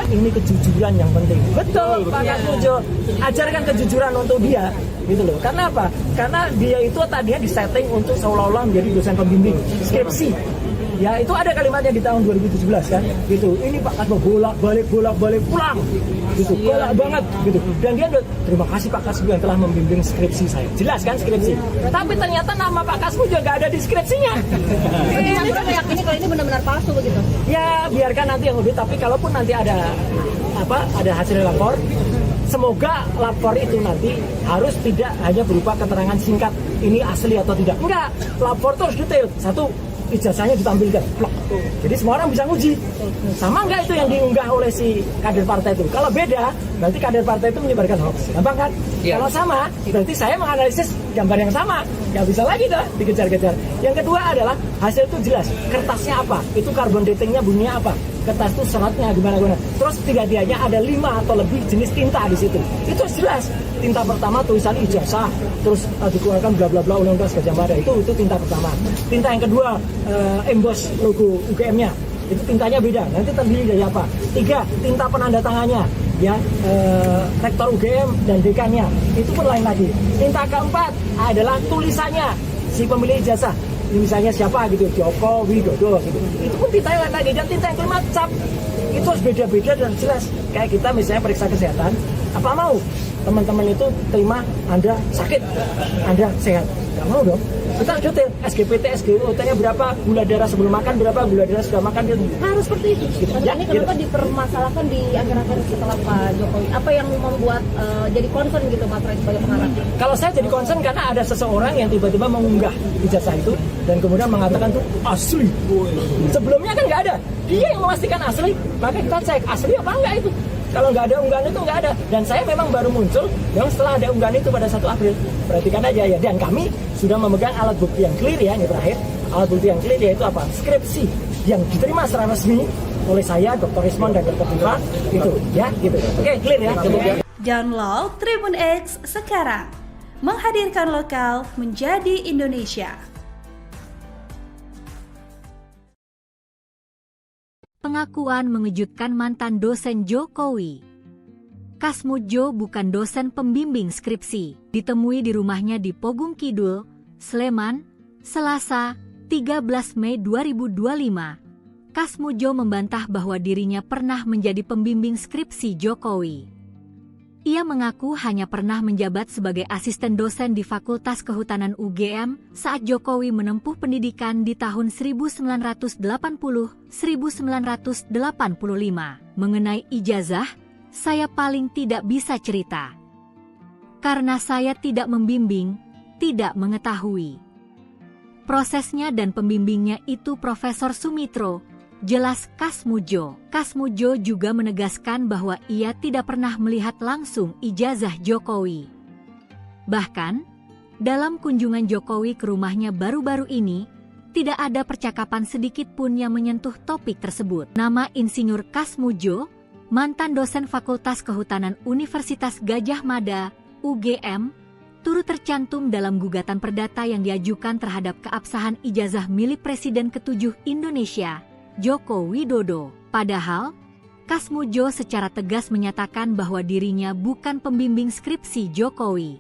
Ini kejujuran yang penting. Betul Pak Kasmudjo. Ajarkan kejujuran untuk dia. Gitu loh. Karena apa? Karena dia itu tadinya disetting untuk seolah-olah menjadi dosen pembimbing skripsi. Ya itu ada kalimatnya di tahun 2017 kan, gitu. Ini Pak Kasmo bolak balik pulang, gitu. Galak banget, gitu. Dan dia terima kasih Pak Kasmo yang telah membimbing skripsi saya. Jelas kan skripsi. Tapi ternyata nama Pak Kasmo juga nggak ada di skripsinya. Ini kan meyakini kalau ini benar-benar palsu begitu. Ya biarkan nanti yang audit. Tapi kalaupun nanti ada hasil lapor, semoga lapor itu nanti harus tidak hanya berupa keterangan singkat ini asli atau tidak. Enggak, lapor itu harus detail. Satu, ijazahnya ditampilkan. Plok. Jadi semua orang bisa nguji. Sama enggak itu yang diunggah oleh si kader partai itu? Kalau beda, berarti kader partai itu menyebarkan hoax. Gampang kan? Kalau sama, berarti saya menganalisis gambar yang sama. Nggak bisa lagi dah dikejar-kejar. Yang kedua adalah hasil itu jelas. Kertasnya apa? Itu carbon datingnya bunyinya apa? Kertas itu seratnya gimana-gimana. Terus tiga-tiganya ada 5 atau lebih jenis tinta di situ. Itu jelas. Tinta pertama tulisan ijazah, terus dikeluarkan bla bla bla Undang-Undang Gajah Mada. Itu tinta pertama. Tinta yang kedua emboss logo UGM-nya. Itu tintanya beda. Nanti terdiri dari apa? 3, tinta penanda tangannya. Ya, rektor UGM dan dekannya. Itu pun lain lagi. Tinta keempat adalah tulisannya si pemilik ijazah. Misalnya siapa gitu, Joko Widodo gitu. Itu pun tinta yang lain lagi. Dan tinta yang kelima cap. Itu harus beda-beda dan jelas. Kayak kita misalnya periksa kesehatan, apa mau teman-teman itu terima Anda sakit, Anda sehat? Gak mau dong. Kita harus detail, SGPT, SGOT-nya berapa, gula darah sebelum makan berapa, gula darah sudah makan, harus seperti itu. Gitu. Mas, ini kenapa dipermasalahkan di akhir-akhir setelah Pak Jokowi? Apa yang membuat jadi concern gitu Mas Ray sebagai pengarang? Kalau saya jadi concern karena ada seseorang yang tiba-tiba mengunggah ijazah itu dan kemudian mengatakan itu asli. Sebelumnya kan nggak ada. Dia yang memastikan asli, maka kita cek asli apa enggak itu. Kalau nggak ada unggahan itu nggak ada. Dan saya memang baru muncul yang setelah ada unggahan itu pada 1 April. Perhatikan aja ya. Dan kami sudah memegang alat bukti yang clear ya, ini terakhir. Alat bukti yang clear yaitu apa? Skripsi yang diterima secara resmi oleh saya, Dr. Rismon dan Dr. Putra. Itu ya, gitu. Oke, clear ya. Cukup ya. Download Tribun X sekarang. Menghadirkan lokal menjadi Indonesia. Pengakuan mengejutkan mantan dosen Jokowi. Kasmo Jo bukan dosen pembimbing skripsi. Ditemui di rumahnya di Pogung Kidul, Sleman, Selasa, 13 Mei 2025. Kasmo Jo membantah bahwa dirinya pernah menjadi pembimbing skripsi Jokowi. Ia mengaku hanya pernah menjabat sebagai asisten dosen di Fakultas Kehutanan UGM saat Jokowi menempuh pendidikan di tahun 1980-1985. Mengenai ijazah, saya paling tidak bisa cerita. Karena saya tidak membimbing, tidak mengetahui. Prosesnya dan pembimbingnya itu Profesor Sumitro, jelas Kasmo Jo. Kasmo Jo juga menegaskan bahwa ia tidak pernah melihat langsung ijazah Jokowi. Bahkan, dalam kunjungan Jokowi ke rumahnya baru-baru ini, tidak ada percakapan sedikit pun yang menyentuh topik tersebut. Nama Insinyur Kasmo Jo, mantan dosen Fakultas Kehutanan Universitas Gajah Mada, UGM, turut tercantum dalam gugatan perdata yang diajukan terhadap keabsahan ijazah milik Presiden ke-7 Indonesia, Joko Widodo. Padahal, Kasmo Jo secara tegas menyatakan bahwa dirinya bukan pembimbing skripsi Jokowi.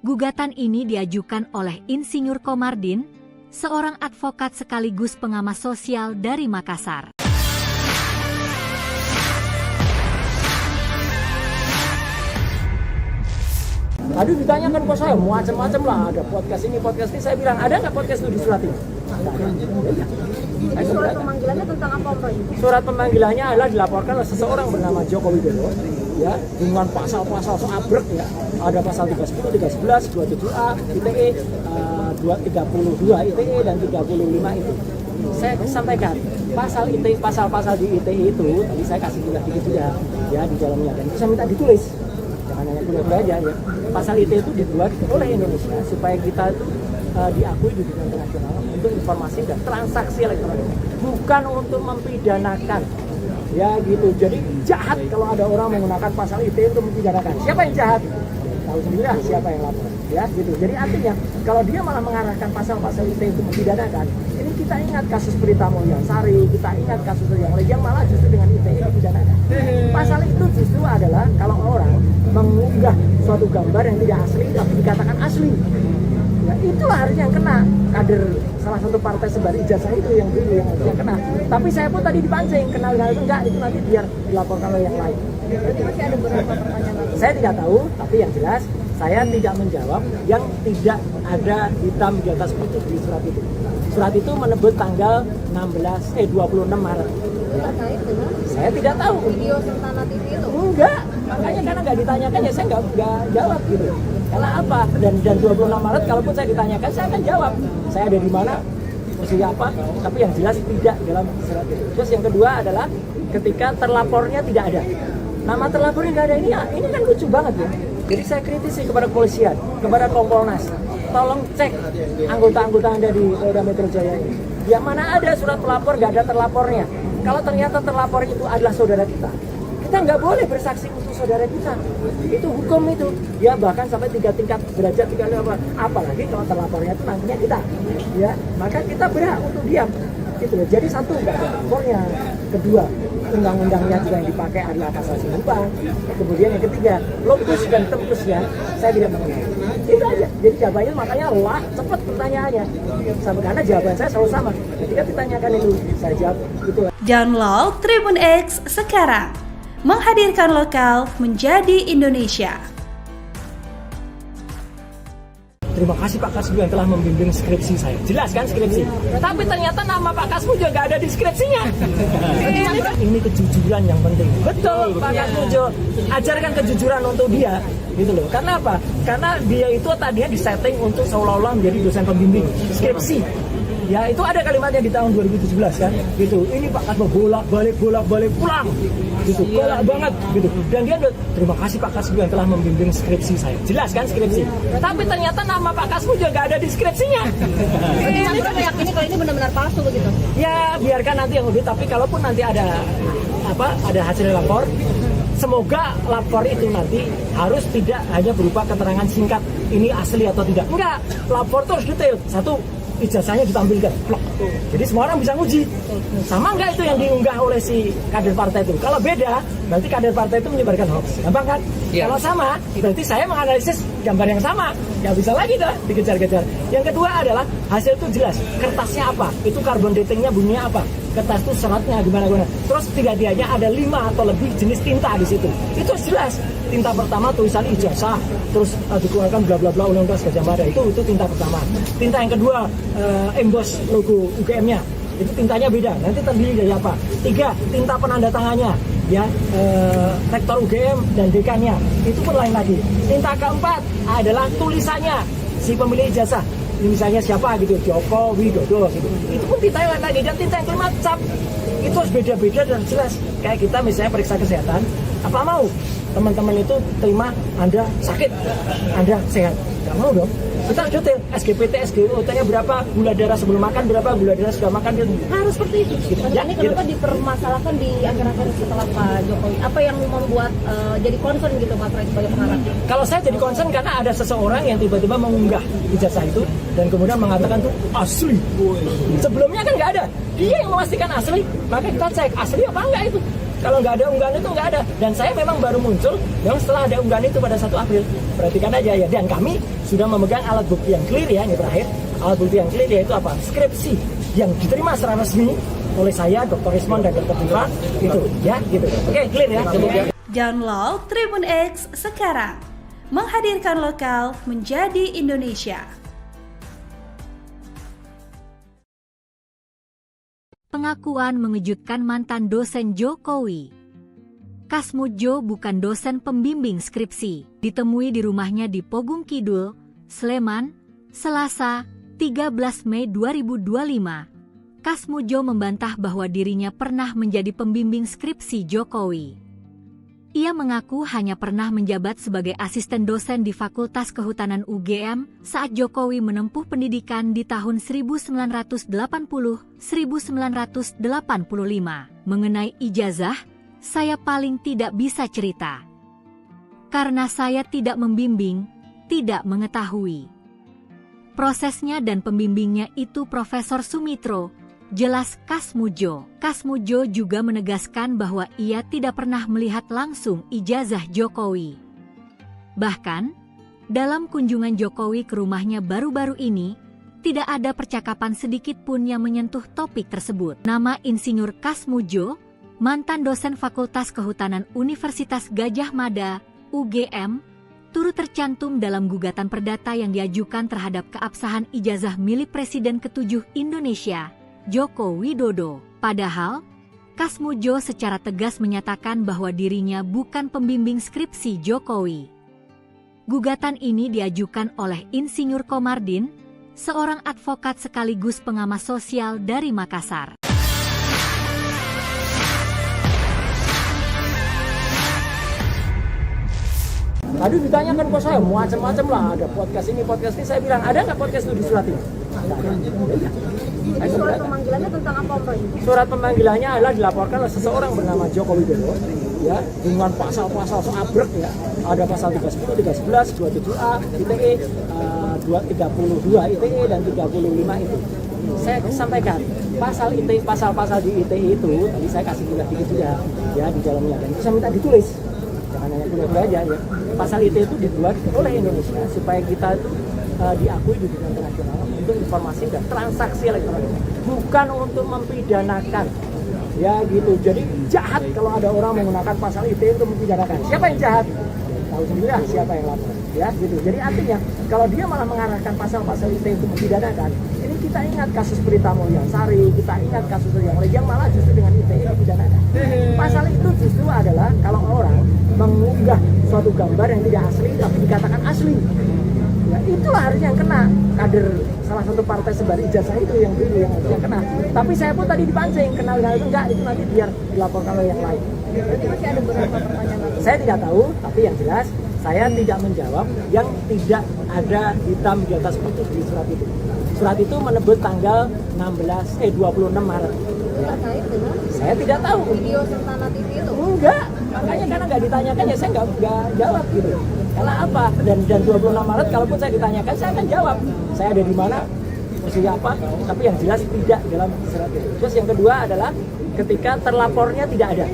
Gugatan ini diajukan oleh Insinyur Komardin, seorang advokat sekaligus pengamat sosial dari Makassar. Tadi ditanyakan ke saya macam-macam lah, ada podcast ini, saya bilang ada nggak podcast itu di surat ini? Surat pemanggilannya tentang apa Om Roy? Surat pemanggilannya adalah dilaporkan oleh seseorang bernama Joko Widodo, ya, dengan pasal-pasal abrek ya. Ada pasal 310, 311, 27A, ITE, 232 ITE dan 35 itu. Saya sampaikan pasal ITE, pasal-pasal di ITE itu tadi saya kasih juga ya di dalamnya, dan itu saya minta ditulis. Jangan hanya kuliah aja ya. Pasal ITE itu dibuat oleh Indonesia supaya kita itu diakui di dunia internasional untuk informasi dan transaksi elektronik, bukan untuk mempidanakan ya gitu. Jadi jahat kalau ada orang menggunakan pasal ITE untuk mempidanakan. Siapa yang jahat? Tahu sendiri lah siapa yang lapor ya gitu. Jadi artinya kalau dia malah mengarahkan pasal-pasal ITE untuk mempidanakan, ini kita ingat kasus Prita Mulyansari, kita ingat kasus yang lain yang malah justru dengan ITE dipidanakan. Pasal itu justru adalah kalau orang mengunggah suatu gambar yang tidak asli tapi dikatakan asli. Ya, itulah harusnya yang kena. Kader salah satu partai sebar ijazah itu yang dulu yang kena. Tapi saya pun tadi dipancing, kenal itu enggak, itu nanti biar dilaporkan oleh yang lain. Berarti masih ada beberapa pertanyaan lagi. Saya tidak tahu, tapi yang jelas saya tidak menjawab yang tidak ada hitam di atas putih di surat itu. Surat itu menyebut tanggal 26 Maret. Terkait dengan Saya tidak tahu. video Sentana TV itu. Enggak, makanya karena nggak ditanyakan ya saya nggak jawab gitu. Karena apa? Dan 26 Maret kalaupun saya ditanyakan saya akan jawab. Saya ada di mana, posisi apa, tapi yang jelas tidak dalam surat itu. Terus yang kedua adalah ketika terlapornya tidak ada. Nama terlapornya nggak ada, ini kan lucu banget ya. Jadi saya kritisi kepada kepolisian, kepada Kompolnas. Tolong cek anggota-anggota Anda di Polda Metro Jaya ini. Yang mana ada surat pelapor, nggak ada terlapornya. Kalau ternyata terlapor itu adalah saudara kita nggak boleh bersaksi untuk saudara kita. Itu hukum itu. Ya bahkan sampai 3 tingkat derajat, 3 level. Apalagi kalau terlapornya itu nantinya kita. Ya, maka kita berhak untuk diam. Gitu loh. Jadi satu, nggak ada lapornya. Kedua, undang-undangnya juga yang dipakai adalah pasal 90. Kemudian yang ketiga, lokus dan tempusnya saya tidak mengenal. Itu aja. Jadi jawabannya makanya cepat pertanyaannya. Karena jawaban saya selalu sama. Ketika ditanyakan itu, saya jawab itu. Download Tribun X sekarang. Menghadirkan lokal menjadi Indonesia. Terima kasih Pak Kasmu yang telah membimbing skripsi saya. Jelas kan skripsi? Tapi ternyata nama Pak Kasmu juga nggak ada di skripsinya. Ini kejujuran yang penting. Betul Pak Kasmu, ajarkan kejujuran untuk dia. Gitu loh. Karena apa? Karena dia itu tadinya disetting untuk seolah-olah menjadi dosen pembimbing skripsi. Ya itu ada kalimatnya di tahun 2017 kan, gitu. Ini Pak Kasmu bolak-balik pulang, gitu. Galak banget, gitu. Dan dia terima kasih Pak Kasmu yang telah membimbing skripsi saya. Jelas kan skripsi? Tapi ternyata nama Pak Kasmu juga nggak ada di skripsinya. Jadi Anda meyakini kalau ini benar-benar palsu begitu? Ya biarkan nanti yang audit. Tapi kalaupun nanti ada hasil lapor, semoga lapor itu nanti harus tidak hanya berupa keterangan singkat ini asli atau tidak. Enggak, lapor itu harus detail. Satu, ijazahnya ditampilkan, plok. Jadi semua orang bisa nguji. Sama enggak itu yang diunggah oleh si kader partai itu? Kalau beda, berarti kader partai itu menyebarkan hoax. Gampang kan? Ya. Kalau sama, berarti saya menganalisis gambar yang sama. Nggak bisa lagi dah dikejar-kejar. Yang kedua adalah hasil itu jelas. Kertasnya apa? Itu carbon datingnya bunyinya apa? Kertas itu seratnya gimana. Terus tiga-tiganya ada 5 atau lebih jenis tinta di situ. Itu jelas. Tinta pertama tulisan ijazah, terus dikeluarkan bla bla bla Undang-Undang Gajah Mada, itu tinta pertama. Tinta yang kedua emboss logo UGM-nya, itu tintanya beda. Nanti terdiri dari apa? 3, tinta penanda tangannya, ya rektor UGM dan dekannya, itu pun lain lagi. Tinta keempat adalah tulisannya si pemilik ijazah. Misalnya siapa gitu, Joko Widodo gitu. Itu pun tinta lain lagi. Dan tinta yang kelima cap. Itu harus beda-beda dan jelas. Kayak kita misalnya periksa kesehatan, apa mau teman-teman itu terima Anda sakit, Anda sehat? Gak mau dong. Kita detail SGPT, SGOT-nya berapa, gula darah sebelum makan berapa, gula darah sudah makan, harus seperti itu. Gitu. Ya, ini kenapa dipermasalahkan di akhir-akhir setelah Pak Jokowi? Apa yang membuat jadi concern gitu Mas Ray sebagai pengarang? Kalau saya jadi concern karena ada seseorang yang tiba-tiba mengunggah ijazah itu dan kemudian mengatakan itu asli. Sebelumnya kan nggak ada. Dia yang memastikan asli, maka kita cek asli apa enggak itu. Kalau nggak ada unggahan itu nggak ada. Dan saya memang baru muncul yang setelah ada unggahan itu pada 1 April. Perhatikan aja ya. Dan kami sudah memegang alat bukti yang clear ya, ini terakhir. Alat bukti yang clear yaitu apa? Skripsi yang diterima secara resmi oleh saya, Dr. Rismon dan Dr. Putra. Gitu ya, gitu. Oke, clear ya. Download Tribun X sekarang. Menghadirkan lokal menjadi Indonesia. Pengakuan mengejutkan mantan dosen Jokowi. Kasmu Jo bukan dosen pembimbing skripsi, ditemui di rumahnya di Pogung Kidul, Sleman, Selasa, 13 Mei 2025. Kasmu Jo membantah bahwa dirinya pernah menjadi pembimbing skripsi Jokowi. Ia mengaku hanya pernah menjabat sebagai asisten dosen di Fakultas Kehutanan UGM saat Jokowi menempuh pendidikan di tahun 1980-1985. Mengenai ijazah, saya paling tidak bisa cerita. Karena saya tidak membimbing, tidak mengetahui. Prosesnya dan pembimbingnya itu Profesor Sumitro, jelas Kasmu Jo. Kasmu Jo juga menegaskan bahwa ia tidak pernah melihat langsung ijazah Jokowi. Bahkan, Dalam kunjungan Jokowi ke rumahnya baru-baru ini, tidak ada percakapan sedikit pun yang menyentuh topik tersebut. Nama Insinyur Kasmudjo, mantan dosen Fakultas Kehutanan Universitas Gadjah Mada, UGM, turut tercantum dalam gugatan perdata yang diajukan terhadap keabsahan ijazah milik Presiden ke-7 Indonesia, Joko Widodo. Padahal, Kasmudjo secara tegas menyatakan bahwa dirinya bukan pembimbing skripsi Jokowi. Gugatan ini diajukan oleh Insinyur Komardin, seorang advokat sekaligus pengamat sosial dari Makassar. Tadi ditanyakan kok saya macam-macam lah, ada podcast ini, saya bilang ada nggak podcast itu di surat ini? Surat pemanggilannya tentang apa, Om Roy? Surat pemanggilannya adalah dilaporkan oleh seseorang bernama Joko Widodo, ya, dengan pasal-pasal abrek ya. Ada pasal 310, 311, 27A ITE, 232 ITE dan 35 itu. Saya sampaikan pasal ITE, pasal-pasal di ITE itu tadi saya kasih juga dikit juga ya di dalamnya, dan itu saya minta ditulis. Jangan hanya kuliah aja ya. Pasal ITE itu dibuat oleh Indonesia supaya kita itu diakui di dunia internasional untuk informasi dan transaksi elektronik, bukan untuk mempidanakan. Ya gitu. Jadi jahat kalau ada orang menggunakan pasal ITE untuk mempidanakan. Siapa yang jahat? Tahu sendiri lah siapa yang lapor. Ya gitu. Jadi artinya kalau dia malah mengarahkan pasal-pasal ITE untuk mempidanakan, ini kita ingat kasus Berita Mulyasari, kita ingat kasus yang lain yang malah justru dengan ITE dipidanakan. Pasal itu justru adalah kalau orang mengunggah suatu gambar yang tidak asli tapi dikatakan asli. Ya, itulah harusnya yang kena. Kader salah satu partai sebar ijazah itu yang dulu yang kena. Tapi saya pun tadi dipancing kenal itu enggak, itu nanti biar dilaporkan oleh yang lain. Berarti masih ada beberapa pertanyaan lagi. Saya tidak tahu, tapi yang jelas saya tidak menjawab yang tidak ada hitam di atas putih di surat itu. Surat itu menyebut tanggal 26 Maret. Ya. Terkait dengan Saya tidak tahu. video Sultana TV itu. Enggak, makanya karena nggak ditanyakan ya saya nggak jawab gitu. Karena apa? Dan 26 Maret kalaupun saya ditanyakan saya akan jawab. Saya ada di mana, posisi apa, tapi yang jelas tidak dalam surat itu. Terus yang kedua adalah ketika terlapornya tidak ada.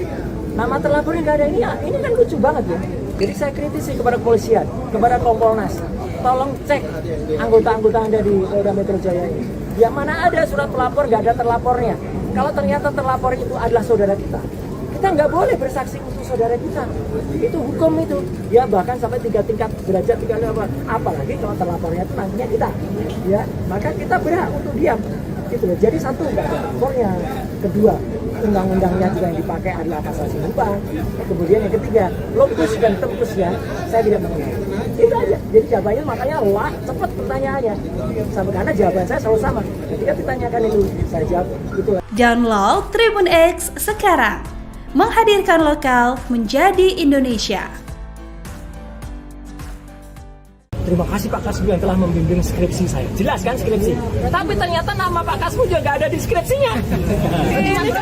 Nama terlapornya nggak ada ini kan lucu banget ya. Jadi saya kritisi kepada kepolisian, kepada Kompolnas. Tolong cek anggota-anggota Anda di Polda Metro Jaya ini. Yang mana ada surat pelapor nggak ada terlapornya. Kalau ternyata terlapor itu adalah saudara kita nggak boleh bersaksi untuk saudara kita. Itu hukum itu. Ya bahkan sampai 3 tingkat derajat 3 apalagi kalau terlapornya itu nantinya kita. Ya, maka kita berhak untuk diam. Gitu loh. Jadi satu nggak ada lapornya. Kedua, undang-undangnya juga yang dipakai adalah pasal sinumpang. Kemudian yang ketiga, lokus dan tempusnya saya tidak mengenal. Itu aja. Jadi jawabannya makanya lah cepat pertanyaannya. Sampai karena jawaban saya selalu sama. Ketika ditanyakan itu saya jawab itu. Download Tribun X sekarang. Menghadirkan lokal menjadi Indonesia. Terima kasih Pak Kasmudjo yang telah membimbing skripsi saya. Jelas kan skripsi? Tapi ternyata nama Pak Kasmudjo nggak ada di skripsinya.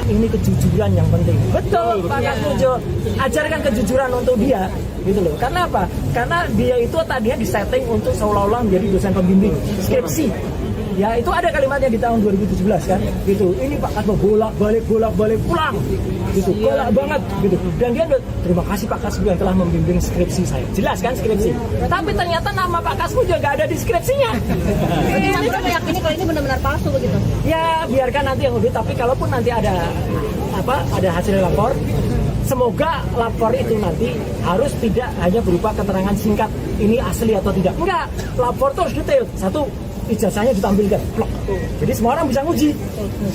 Ini kejujuran yang penting. Betul Pak Kasmudjo. Ajarkan kejujuran untuk dia. Gitu loh. Karena apa? Karena dia itu tadinya disetting untuk seolah-olah menjadi dosen pembimbing skripsi. Ya itu ada kalimatnya di tahun 2017 kan, gitu. Ini Pak Kasmudjo bolak-balik pulang, gitu. Golak banget, gitu. Dan dia terima kasih Pak Kasmudjo yang telah membimbing skripsi saya. Jelas kan skripsi? Tapi ternyata nama Pak Kasmudjo nggak ada di skripsinya. Ini kan meyakini kalau ini benar-benar palsu begitu. Ya biarkan nanti yang lebih. Tapi kalaupun nanti ada hasil lapor, semoga lapor itu nanti harus tidak hanya berupa keterangan singkat ini asli atau tidak. Enggak, lapor itu harus detail. Satu, ijazahnya ditampilkan, blok. Jadi semua orang bisa nguji.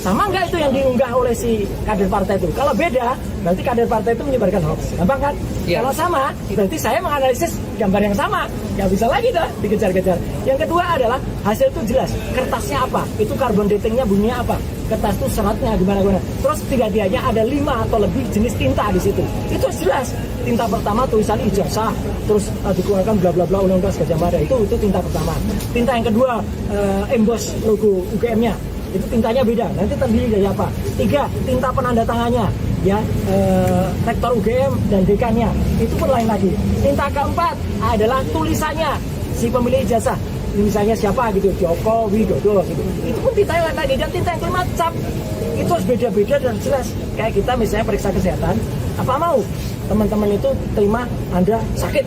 Sama nggak itu yang diunggah oleh si kader partai itu? Kalau beda, berarti kader partai itu menyebarkan hoax. Gampang kan? Ya. Kalau sama, berarti saya menganalisis gambar yang sama. Nggak bisa lagi dah dikejar-kejar. Yang kedua adalah hasil itu jelas. Kertasnya apa? Itu carbon datingnya bunyinya apa? Kertas itu seratnya gimana-gimana. Terus tiga-tiganya ada 5 atau lebih jenis tinta di situ. Itu jelas. Tinta pertama tulisan ijazah, terus dikeluarkan bla bla bla Undang-Undang Gadjah Mada. Itu tinta pertama. Tinta yang kedua emboss logo UGM-nya. Itu tintanya beda. Nanti terdiri dari apa? 3, tinta penanda tangannya. Ya, rektor UGM dan dekannya. Itu pun lain lagi. Tinta keempat adalah tulisannya si pemilik ijazah. Misalnya siapa gitu, Joko Widodo gitu. Itu pun tinta yang lain lagi. Dan tinta yang kelima cap. Itu harus beda-beda dan jelas. Kayak kita misalnya periksa kesehatan, apa mau teman-teman itu terima Anda sakit,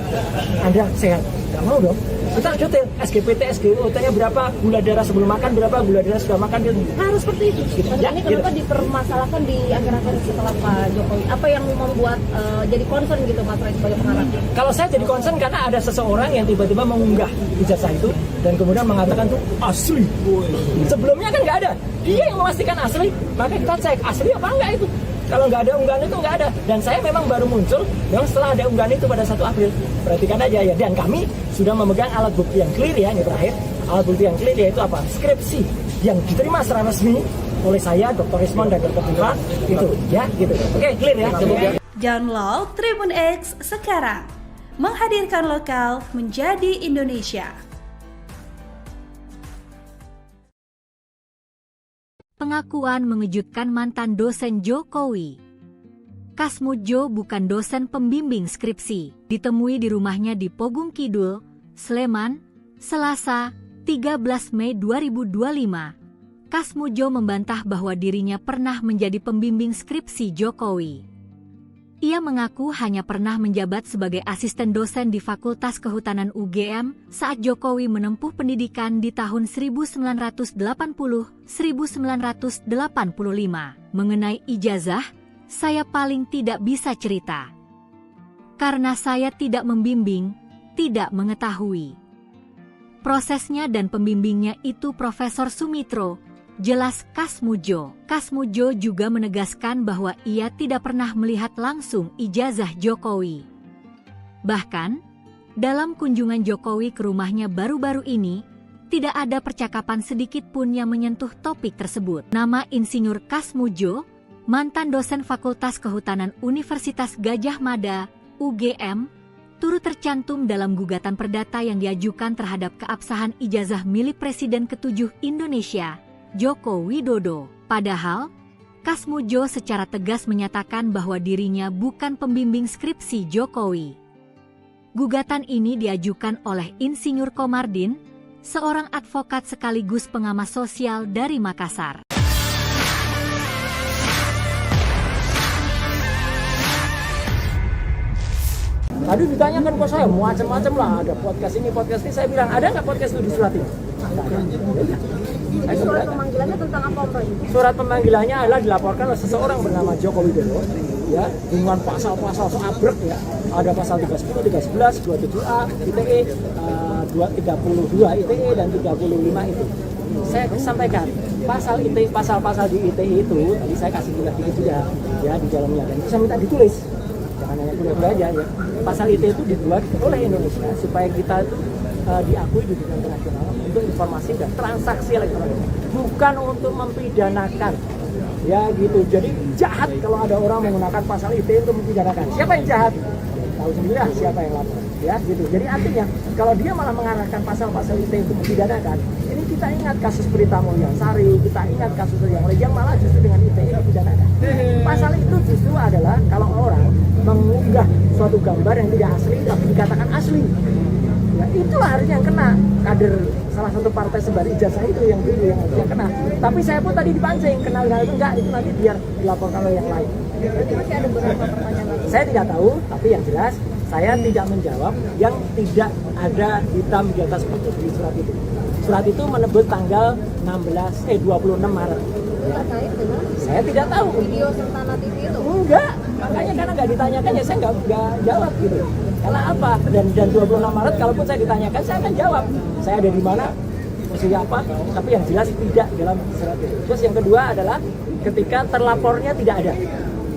Anda sehat. Nggak mau dong. Kita detail SGPT, SGOT-nya berapa, gula darah sebelum makan berapa, gula darah sudah makan, harus seperti itu. Gitu. Mas, ini kenapa dipermasalahkan di akhir-akhir setelah Pak Jokowi? Apa yang membuat jadi concern gitu Mas Ray sebagai pengarang? Kalau saya jadi concern karena ada seseorang yang tiba-tiba mengunggah ijazah itu dan kemudian mengatakan tuh asli. Sebelumnya kan nggak ada. Dia yang memastikan asli, maka kita cek asli apa enggak itu. Kalau nggak ada unggahan itu nggak ada. Dan saya memang baru muncul memang setelah ada unggahan itu pada 1 April. Perhatikan aja ya. Dan kami sudah memegang alat bukti yang clear ya, ini terakhir. Alat bukti yang clear yaitu apa? Skripsi yang diterima secara resmi oleh saya, Dr. Rismon dan Dr. Putra itu ya gitu. Oke, clear ya. Download Tribun X sekarang. Menghadirkan lokal menjadi Indonesia. Pengakuan mengejutkan mantan dosen Jokowi. Kasmudjo bukan dosen pembimbing skripsi, ditemui di rumahnya di Pogung Kidul, Sleman, Selasa, 13 Mei 2025. Kasmudjo membantah bahwa dirinya pernah menjadi pembimbing skripsi Jokowi. Ia mengaku hanya pernah menjabat sebagai asisten dosen di Fakultas Kehutanan UGM saat Jokowi menempuh pendidikan di tahun 1980-1985. Mengenai ijazah, saya paling tidak bisa cerita. Karena saya tidak membimbing, tidak mengetahui. Prosesnya dan pembimbingnya itu Profesor Sumitro, jelas Kasmudjo. Kasmudjo juga menegaskan bahwa ia tidak pernah melihat langsung ijazah Jokowi. Bahkan, dalam kunjungan Jokowi ke rumahnya baru-baru ini, tidak ada percakapan sedikit pun yang menyentuh topik tersebut. Nama Insinyur Kasmudjo, mantan dosen Fakultas Kehutanan Universitas Gadjah Mada, UGM, turut tercantum dalam gugatan perdata yang diajukan terhadap keabsahan ijazah milik Presiden ke-7 Indonesia, Joko Widodo. Padahal, Kasmudjo secara tegas menyatakan bahwa dirinya bukan pembimbing skripsi Jokowi. Gugatan ini diajukan oleh Insinyur Komardin, seorang advokat sekaligus pengamat sosial dari Makassar. Tadi ditanyakan ke saya macam-macam lah, ada podcast ini, saya bilang ada nggak podcast itu di surat ini? Surat pemanggilannya tentang apa Om Roy? Surat pemanggilannya adalah dilaporkan oleh seseorang bernama Joko Widodo ya, dengan pasal-pasal abrek ya. Ada pasal 310, 311, 27A ITE, 232 ITE dan 35 itu. Saya sampaikan pasal ITE, pasal-pasal di ITE itu tadi saya kasih juga ya di dalamnya, dan itu saya minta ditulis. Jangan hanya kuliah aja ya. Pasal ITE itu dibuat oleh Indonesia supaya kita itu diakui di dunia internasional untuk informasi dan transaksi elektronik, bukan untuk mempidanakan ya gitu. Jadi jahat kalau ada orang menggunakan pasal ITE untuk mempidanakan. Siapa yang jahat? Tahu sendiri lah siapa yang lapor ya gitu. Jadi artinya kalau dia malah mengarahkan pasal-pasal ITE untuk mempidanakan, ini kita ingat kasus Berita Mulyansari, kita ingat kasus yang malah justru dengan ITE dipidanakan. Pasal itu justru adalah kalau orang mengunggah suatu gambar yang tidak asli tapi dikatakan asli. Ya, itulah harusnya yang kena. Kader salah satu partai sebar ijazah itu yang dulu yang kena. Tapi saya pun tadi dipancing, kenal itu enggak, itu nanti biar dilaporkan oleh yang lain. Masih ada beberapa pertanyaan lagi. Saya tidak tahu, tapi yang jelas saya tidak menjawab yang tidak ada hitam di atas putih di surat itu. Surat itu menyebut tanggal 26 Maret. Terkait dengan Saya tidak tahu. video Sertana TV itu? Enggak, makanya karena nggak ditanyakan ya saya nggak jawab gitu. Karena apa? Dan 26 Maret kalaupun saya ditanyakan saya akan jawab. Saya ada di mana, posisi apa, tapi yang jelas tidak dalam surat itu. Terus yang kedua adalah ketika terlapornya tidak ada.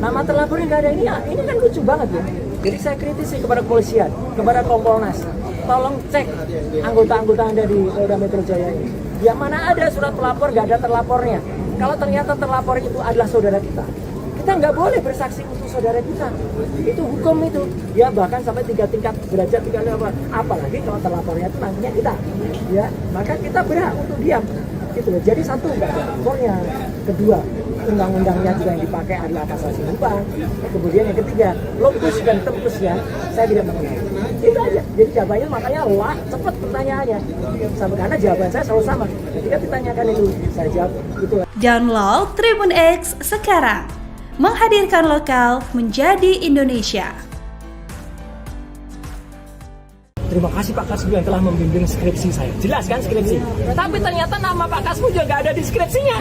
Nama terlapornya nggak ada, ini kan lucu banget ya. Jadi saya kritisi kepada kepolisian, kepada Kompolnas. Tolong cek anggota-anggota Anda di Polda Metro Jaya ini. Yang mana ada surat pelapor, nggak ada terlapornya. Kalau ternyata terlapor itu adalah saudara kita nggak boleh bersaksi untuk saudara kita. Itu hukum itu. Ya bahkan sampai 3 tingkat derajat 3 level. Apalagi kalau terlapornya itu nantinya kita. Ya, maka kita berhak untuk diam. Gitu loh. Jadi satu nggak ada lapornya. Kedua, undang-undangnya juga yang dipakai adalah pasal sinumpang. Kemudian yang ketiga, lokus dan tempusnya saya tidak mengenal. Itu aja. Jadi jawabannya makanya wah cepat pertanyaannya. Sama karena jawaban saya selalu sama. Ketika ditanyakan itu saya jawab itu. Download Tribun X sekarang. Menghadirkan lokal menjadi Indonesia. terima kasih Pak Kasmu yang telah membimbing skripsi saya. Jelas kan skripsi? Tapi ternyata nama Pak Kasmu juga nggak ada di skripsinya.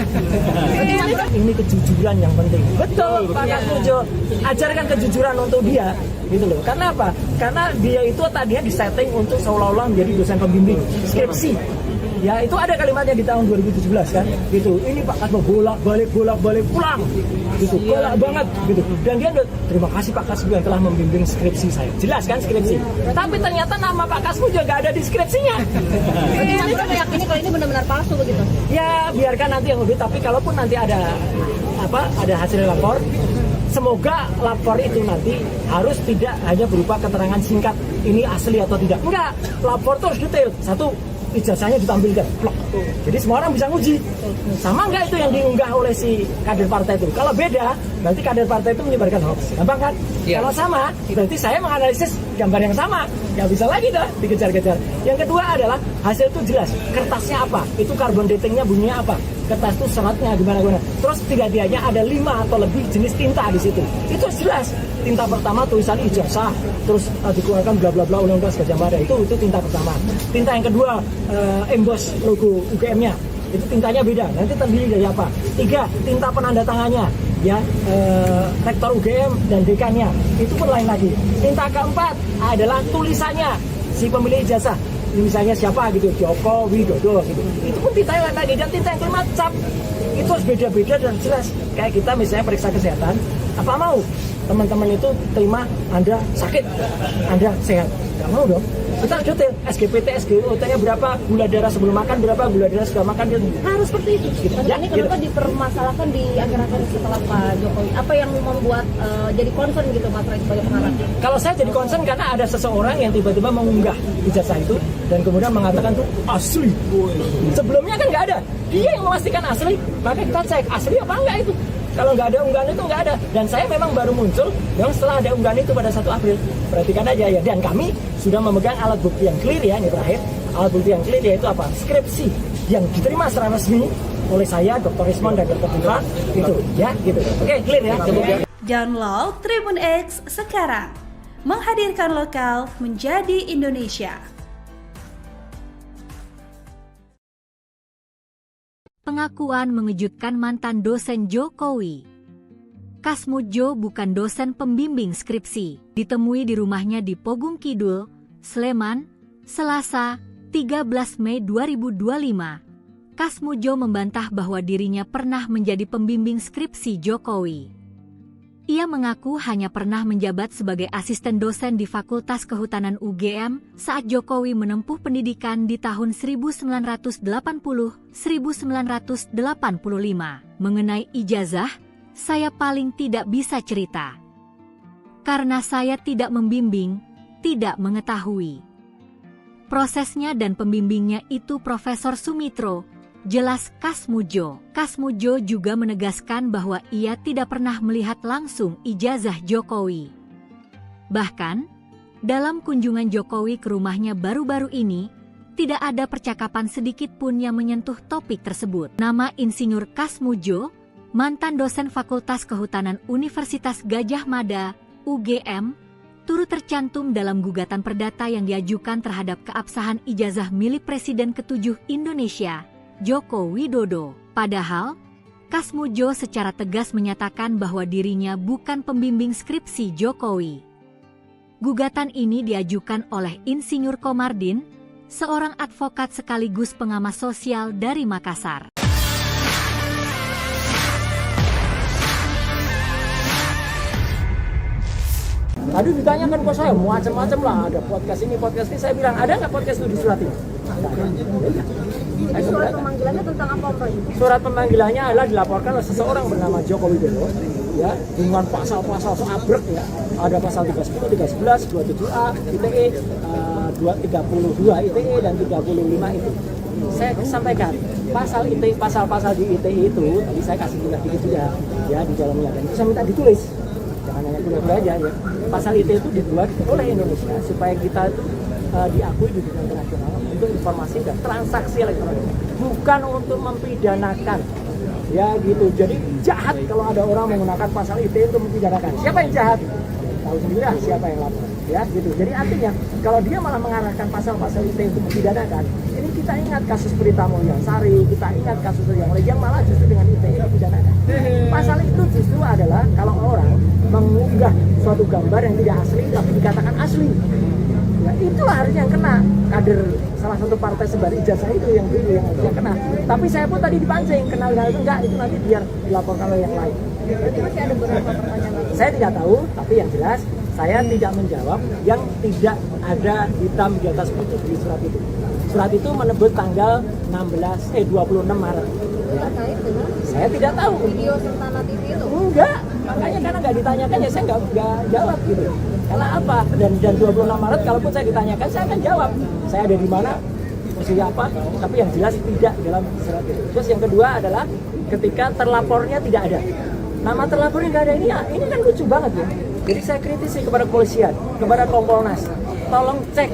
Ini kejujuran yang penting. Betul, Pak Kasmu ajarkan kejujuran untuk dia, gitu loh. Karena apa? Karena dia itu tadinya disetting untuk seolah-olah menjadi dosen pembimbing skripsi. Ya itu ada kalimatnya di tahun 2017 kan, gitu. Ini Pak Kasmu bolak-balik pulang, gitu. Bolak banget, gitu. Dan dia terima kasih Pak Kasmu yang telah membimbing skripsi saya. Jelas kan skripsi? Tapi ternyata nama Pak Kasmu juga nggak ada di skripsinya. Bagaimana kita meyakini kalau ini benar-benar palsu begitu? Ya biarkan nanti yang lebih. Tapi kalaupun nanti ada hasil lapor, semoga lapor itu nanti harus tidak hanya berupa keterangan singkat ini asli atau tidak. Enggak, lapor itu harus detail. Satu, ijazahnya ditampilkan, plok. Jadi semua orang bisa nguji. Sama enggak itu yang diunggah oleh si kader partai itu? Kalau beda, berarti kader partai itu menyebarkan hoax. Gampang kan? Ya. Kalau sama, berarti saya menganalisis gambar yang sama. Nggak bisa lagi dah dikejar-kejar. Yang kedua adalah hasil itu jelas. Kertasnya apa? Itu carbon datingnya bunyinya apa? Kertas itu seratnya gimana-gimana. Terus tidaknya ada 5 atau lebih jenis tinta di situ. Itu jelas. Tinta pertama tulisan ijazah, terus dikeluarkan bla bla bla Undang-Undang Gajah Mada. Itu tinta pertama. Tinta yang kedua emboss logo UGM-nya. Itu tintanya beda. Nanti terdiri dari apa? 3, tinta penanda tangannya. Ya, rektor UGM dan dekannya. Itu pun lain lagi. Tinta keempat adalah tulisannya si pemilik ijazah. Misalnya siapa gitu, Joko Widodo gitu. Itu pun tinta lain lagi. Dan tinta yang kelima cap. Itu harus beda-beda dan jelas. Kayak kita misalnya periksa kesehatan, apa mau teman-teman itu terima Anda sakit, Anda sehat? Nggak mau dong. Kita harus detail, SGPT, SGOT-nya berapa, gula darah sebelum makan berapa, gula darah setelah makan, harus seperti itu. Gitu. Ya, ini kenapa dipermasalahkan di akhir-akhir setelah Pak Jokowi? Apa yang membuat jadi concern gitu Mas Rai sebagai pengarang? Kalau saya jadi concern karena ada seseorang yang tiba-tiba mengunggah ijazah itu dan kemudian mengatakan tuh asli. Sebelumnya kan nggak ada. Dia yang memastikan asli, maka kita cek asli apa enggak itu. Kalau nggak ada unggahan itu nggak ada. Dan saya memang baru muncul yang setelah ada unggahan itu pada 1 April. Perhatikan aja ya. Dan kami sudah memegang alat bukti yang clear ya, ini terakhir. Alat bukti yang clear yaitu apa? Skripsi yang diterima secara resmi oleh saya, Dr. Rismon dan Dr. Diva. Gitu ya, gitu. Oke, clear ya. Download Tribun X sekarang. Menghadirkan lokal menjadi Indonesia. Pengakuan mengejutkan mantan dosen Jokowi. Kasmu Jo bukan dosen pembimbing skripsi. Ditemui di rumahnya di Pogung Kidul, Sleman, Selasa, 13 Mei 2025. Kasmu Jo membantah bahwa dirinya pernah menjadi pembimbing skripsi Jokowi. Ia mengaku hanya pernah menjabat sebagai asisten dosen di Fakultas Kehutanan UGM saat Jokowi menempuh pendidikan di tahun 1980-1985. Mengenai ijazah, saya paling tidak bisa cerita. Karena saya tidak membimbing, tidak mengetahui. Prosesnya dan pembimbingnya itu Profesor Sumitro, jelas Kasmu Jo. Kasmu Jo juga menegaskan bahwa ia tidak pernah melihat langsung ijazah Jokowi. Bahkan, dalam kunjungan Jokowi ke rumahnya baru-baru ini, tidak ada percakapan sedikit pun yang menyentuh topik tersebut. Nama Insinyur Kasmu Jo, mantan dosen Fakultas Kehutanan Universitas Gajah Mada, UGM, turut tercantum dalam gugatan perdata yang diajukan terhadap keabsahan ijazah milik Presiden ke-7 Indonesia, Joko Widodo. Padahal, Kasmu Jo secara tegas menyatakan bahwa dirinya bukan pembimbing skripsi Jokowi. Gugatan ini diajukan oleh Insinyur Komardin, seorang advokat sekaligus pengamat sosial dari Makassar. Tadi ditanyakan ke saya macam-macam lah, ada podcast ini, saya bilang ada nggak podcast itu di surat ini? Surat pemanggilannya tentang apa Pak? Surat pemanggilannya adalah dilaporkan oleh seseorang bernama Joko Widodo, ya, dengan pasal-pasal abrek ya. Ada pasal 310, 311, 27A ITE, 232 ITE dan 35 itu. Saya sampaikan pasal ITE, pasal-pasal di ITE itu tadi saya kasih dikit juga ya di dalamnya, dan itu saya minta ditulis. Jangan hanya kuliah aja ya. Pasal ITE itu dibuat oleh Indonesia supaya kita itu diakui di dunia internasional untuk informasi dan transaksi elektronik, bukan untuk mempidanakan ya gitu. Jadi jahat kalau ada orang menggunakan pasal ITE untuk mempidanakan. Siapa yang jahat? tahu sendiri lah siapa yang lapor, ya gitu. Jadi artinya kalau dia malah mengarahkan pasal-pasal ITE untuk mempidanakan, ini kita ingat kasus Prita Mulyansari, kita ingat kasus yang lain yang malah justru dengan ITE dipidanakan. Pasal itu justru adalah kalau orang mengunggah suatu gambar yang tidak asli tapi dikatakan asli. Ya, itulah harusnya yang kena, kader salah satu partai sebar ijazah itu yang kena. Tapi saya pun tadi dipancing, kenal itu enggak, itu nanti biar dilaporkan oleh yang lain. Berarti masih ada beberapa pertanyaan lagi. Saya tidak tahu, tapi yang jelas saya tidak menjawab yang tidak ada hitam di atas putih di surat itu. Surat itu menyebut tanggal 26 Maret. Terkait dengan Saya tidak tahu. video Sentana TV itu. Enggak, makanya karena nggak ditanyakan ya saya nggak jawab gitu. Karena apa? Dan 26 Maret kalaupun saya ditanyakan saya akan jawab. Saya ada di mana, posisi apa, tapi yang jelas tidak dalam surat itu. Terus yang kedua adalah ketika terlapornya tidak ada. Nama terlapornya nggak ada, ini kan lucu banget ya. Jadi saya kritisi kepada kepolisian, kepada Kompolnas. Tolong cek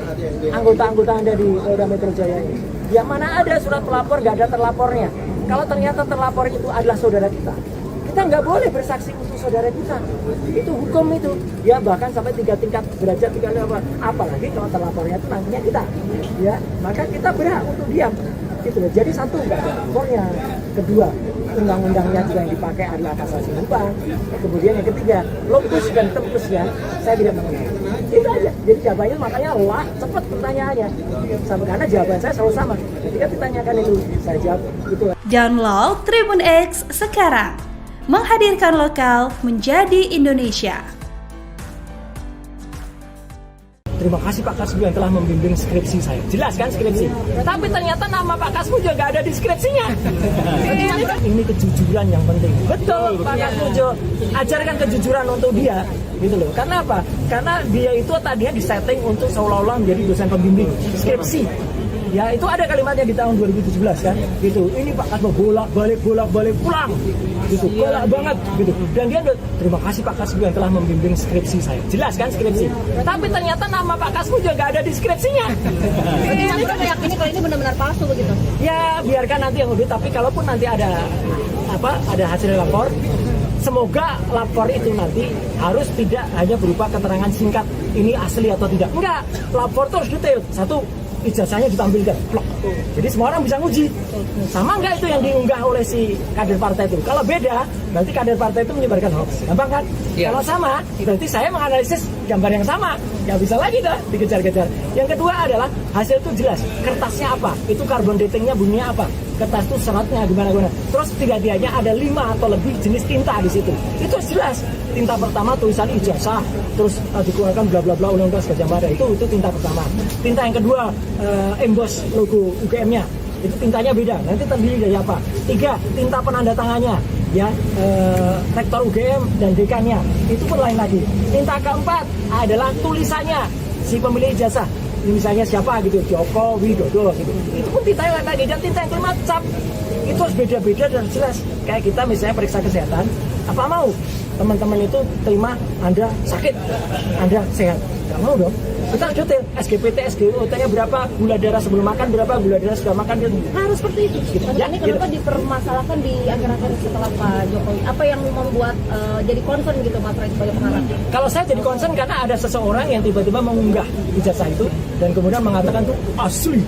anggota-anggota Anda di Polda Metro Jaya ini. Yang mana ada surat pelapor nggak ada terlapornya. Kalau ternyata terlapor itu adalah saudara kita nggak boleh bersaksi untuk saudara kita. Itu hukum itu. Ya bahkan sampai 3 tingkat derajat 3 level. Apalagi kalau terlapornya itu nantinya kita. Ya, maka kita berhak untuk diam. Gitu loh. Jadi satu nggak ada lapornya. Kedua, undang-undangnya juga yang dipakai adalah pasal sinumpang. Kemudian yang ketiga, lokus dan tempusnya saya tidak mengenal. Itu aja. Jadi jawabannya makanya cepat pertanyaannya. Sampai karena jawaban saya selalu sama. Ketika ditanyakan itu saya jawab itu. Download Tribun X sekarang. Menghadirkan lokal menjadi Indonesia. Terima kasih Pak Kasbu yang telah membimbing skripsi saya. Jelas kan skripsi? Tapi ternyata nama Pak Kasbu juga nggak ada di skripsinya. Ini kejujuran yang penting. Betul Pak Kasbu, ajarkan kejujuran untuk dia. Gitu loh. Karena apa? Karena dia itu tadinya disetting untuk seolah-olah menjadi dosen pembimbing skripsi. Ya itu ada kalimatnya di tahun 2017 kan, gitu. Ini Pak Kasbu bolak-balik pulang, gitu. Galak banget, gitu. Dan dia terima kasih Pak Kasbu yang telah membimbing skripsi saya. Jelas kan skripsi? Tapi ternyata nama Pak Kasbu juga nggak ada di skripsinya. Jadi yang meyakini kalau ini benar-benar palsu begitu. Ya biarkan nanti yang lebih. Tapi kalaupun nanti ada hasil lapor, semoga lapor itu nanti harus tidak hanya berupa keterangan singkat ini asli atau tidak. Enggak, lapor itu harus detail. Satu, ijazahnya ditampilkan, plok. Jadi semua orang bisa nguji. Sama nggak itu yang diunggah oleh si kader partai itu? Kalau beda, berarti kader partai itu menyebarkan hoax. Gampang kan? Ya. Kalau sama, berarti saya menganalisis gambar yang sama. Nggak bisa lagi dah dikejar-kejar. Yang kedua adalah hasil itu jelas. Kertasnya apa? Itu carbon datingnya bunyinya apa? Kertas itu seratnya gimana. Terus tiga-tiganya ada 5 atau lebih jenis tinta di situ. Itu jelas. Tinta pertama tulisan ijazah, terus dikeluarkan bla bla bla Undang-Undang Gajah Mada. Itu tinta pertama. Tinta yang kedua emboss logo UGM-nya. Itu tintanya beda. Nanti terdiri dari apa? 3, tinta penanda tangannya. Ya, rektor UGM dan dekannya. Itu pun lain lagi. Tinta keempat adalah tulisannya si pemilik ijazah. Misalnya siapa gitu, Joko Widodo gitu. Itu pun tinta yang lain lagi. Dan tinta yang kelima cap. Itu harus beda-beda dan jelas. Kayak kita misalnya periksa kesehatan, apa mau teman-teman itu terima Anda sakit, Anda sehat? Gak mau dong. Kita detail SGPT, SGOT-nya berapa, gula darah sebelum makan berapa, gula darah sudah makan, harus seperti itu. Gitu. Ya, ini kenapa dipermasalahkan di akhir-akhir setelah Pak Jokowi? Apa yang membuat jadi concern gitu Mas Ray sebagai pengarang? Kalau saya jadi concern karena ada seseorang yang tiba-tiba mengunggah ijazah itu dan kemudian mengatakan itu asli.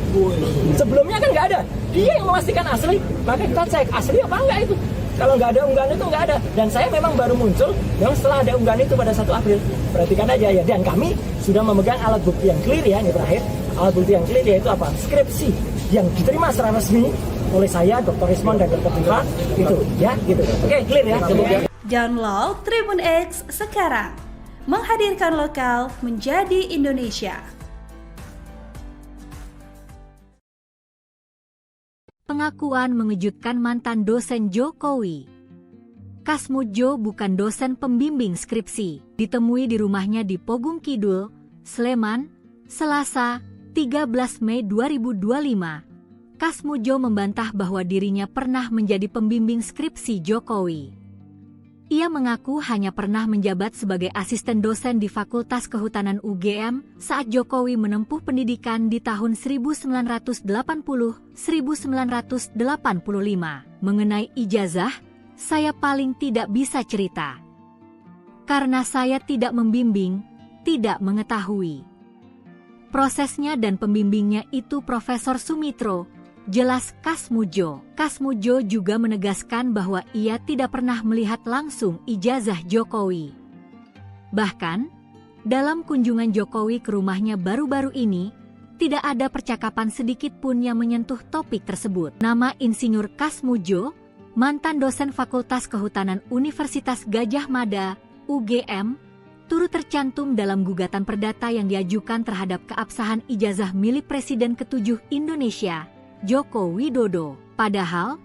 Sebelumnya kan nggak ada. Dia yang memastikan asli, maka kita cek asli apa enggak itu. Kalau nggak ada unggahan itu nggak ada. Dan saya memang baru muncul yang setelah ada unggahan itu pada 1 April. Perhatikan aja ya. Dan kami sudah memegang alat bukti yang clear ya, ini terakhir. Alat bukti yang clear yaitu apa? Skripsi yang diterima secara resmi oleh saya, Dr. Rismon dan Dr. Tifa. Itu ya, gitu. Oke, clear ya. Download Tribun X sekarang. Menghadirkan lokal menjadi Indonesia. Pengakuan mengejutkan mantan dosen Jokowi. Kasmudjo bukan dosen pembimbing skripsi, ditemui di rumahnya di Pogung Kidul, Sleman, Selasa, 13 Mei 2025. Kasmudjo membantah bahwa dirinya pernah menjadi pembimbing skripsi Jokowi. Ia mengaku hanya pernah menjabat sebagai asisten dosen di Fakultas Kehutanan UGM saat Jokowi menempuh pendidikan di tahun 1980-1985. Mengenai ijazah, saya paling tidak bisa cerita. Karena saya tidak membimbing, tidak mengetahui. Prosesnya dan pembimbingnya itu Profesor Sumitro, jelas Kasmujo. Kasmujo juga menegaskan bahwa ia tidak pernah melihat langsung ijazah Jokowi. Bahkan, dalam kunjungan Jokowi ke rumahnya baru-baru ini, tidak ada percakapan sedikit pun yang menyentuh topik tersebut. Nama Insinyur Kasmujo, mantan dosen Fakultas Kehutanan Universitas Gadjah Mada, UGM, turut tercantum dalam gugatan perdata yang diajukan terhadap keabsahan ijazah milik Presiden ke-7 Indonesia, Joko Widodo. Padahal,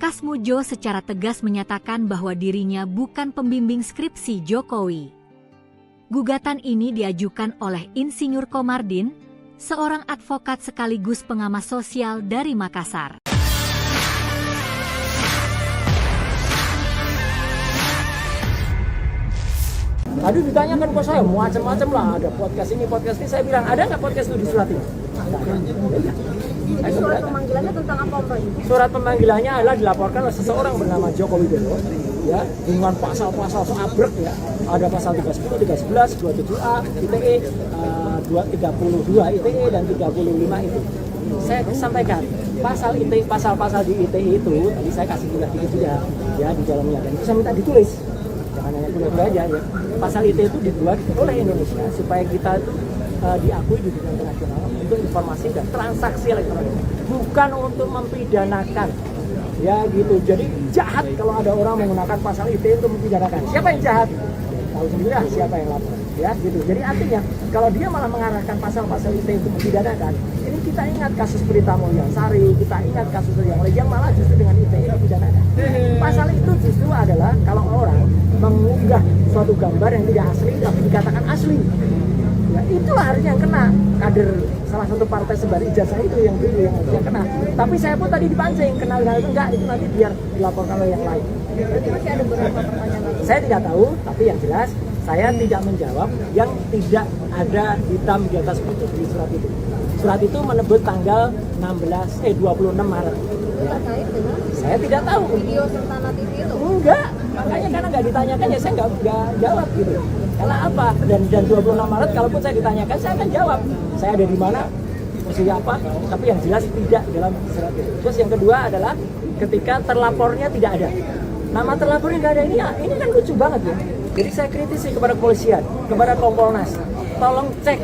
Kasmujo secara tegas menyatakan bahwa dirinya bukan pembimbing skripsi Jokowi. Gugatan ini diajukan oleh Insinyur Komardin, seorang advokat sekaligus pengamat sosial dari Makassar. Tadi ditanyakan ke saya macam-macam lah, ada podcast ini, saya bilang ada nggak podcast itu di surat ini? Jadi surat pemanggilannya tentang apa Om Roy? Surat pemanggilannya adalah dilaporkan oleh seseorang bernama Joko Widodo, ya, dengan pasal-pasal seabrek ya, ada pasal 310, 311, 27A ITE, 232 ITE dan 35 itu. Saya sampaikan pasal ITE, pasal-pasal di ITE itu tadi saya kasih juga ya di dalamnya, dan itu saya minta ditulis. Jangan hanya kuliah aja ya. Pasal ITE itu dibuat oleh Indonesia supaya kita itu diakui di dunia internasional untuk informasi dan transaksi elektronik, bukan untuk mempidanakan. Ya gitu. Jadi jahat kalau ada orang menggunakan pasal ITE untuk mempidanakan. Siapa yang jahat? Tahu sendiri lah siapa yang lapor. Ya gitu. Jadi artinya kalau dia malah mengarahkan pasal-pasal ITE untuk mempidanakan, ini kita ingat kasus Berita Mulyansari, kita ingat kasus yang lain yang malah justru dengan ITE dipidanakan. Pasal itu justru adalah kalau orang mengunggah suatu gambar yang tidak asli tapi dikatakan asli. Ya, itulah harusnya yang kena. Kader salah satu partai sebar ijazah itu yang dulu yang kena. Tapi saya pun tadi dipancing, kenal itu enggak, itu nanti biar dilaporkan oleh yang lain. Berarti masih ada beberapa pertanyaan lagi. Saya tidak tahu, tapi yang jelas saya tidak menjawab yang tidak ada hitam di atas putih di surat itu. Surat itu menyebut tanggal 26 Maret. Terkait dengan Saya tidak tahu. video Sultana TV itu? Enggak, makanya karena nggak ditanyakan ya saya nggak jawab gitu. Karena apa? Dan 26 Maret kalaupun saya ditanyakan saya akan jawab. Saya ada di mana, posisi apa, tapi yang jelas tidak dalam surat itu. Terus yang kedua adalah ketika terlapornya tidak ada. Nama terlapornya nggak ada ini ya, ini kan lucu banget ya. Jadi saya kritisi kepada kepolisian, kepada Kompolnas. Tolong cek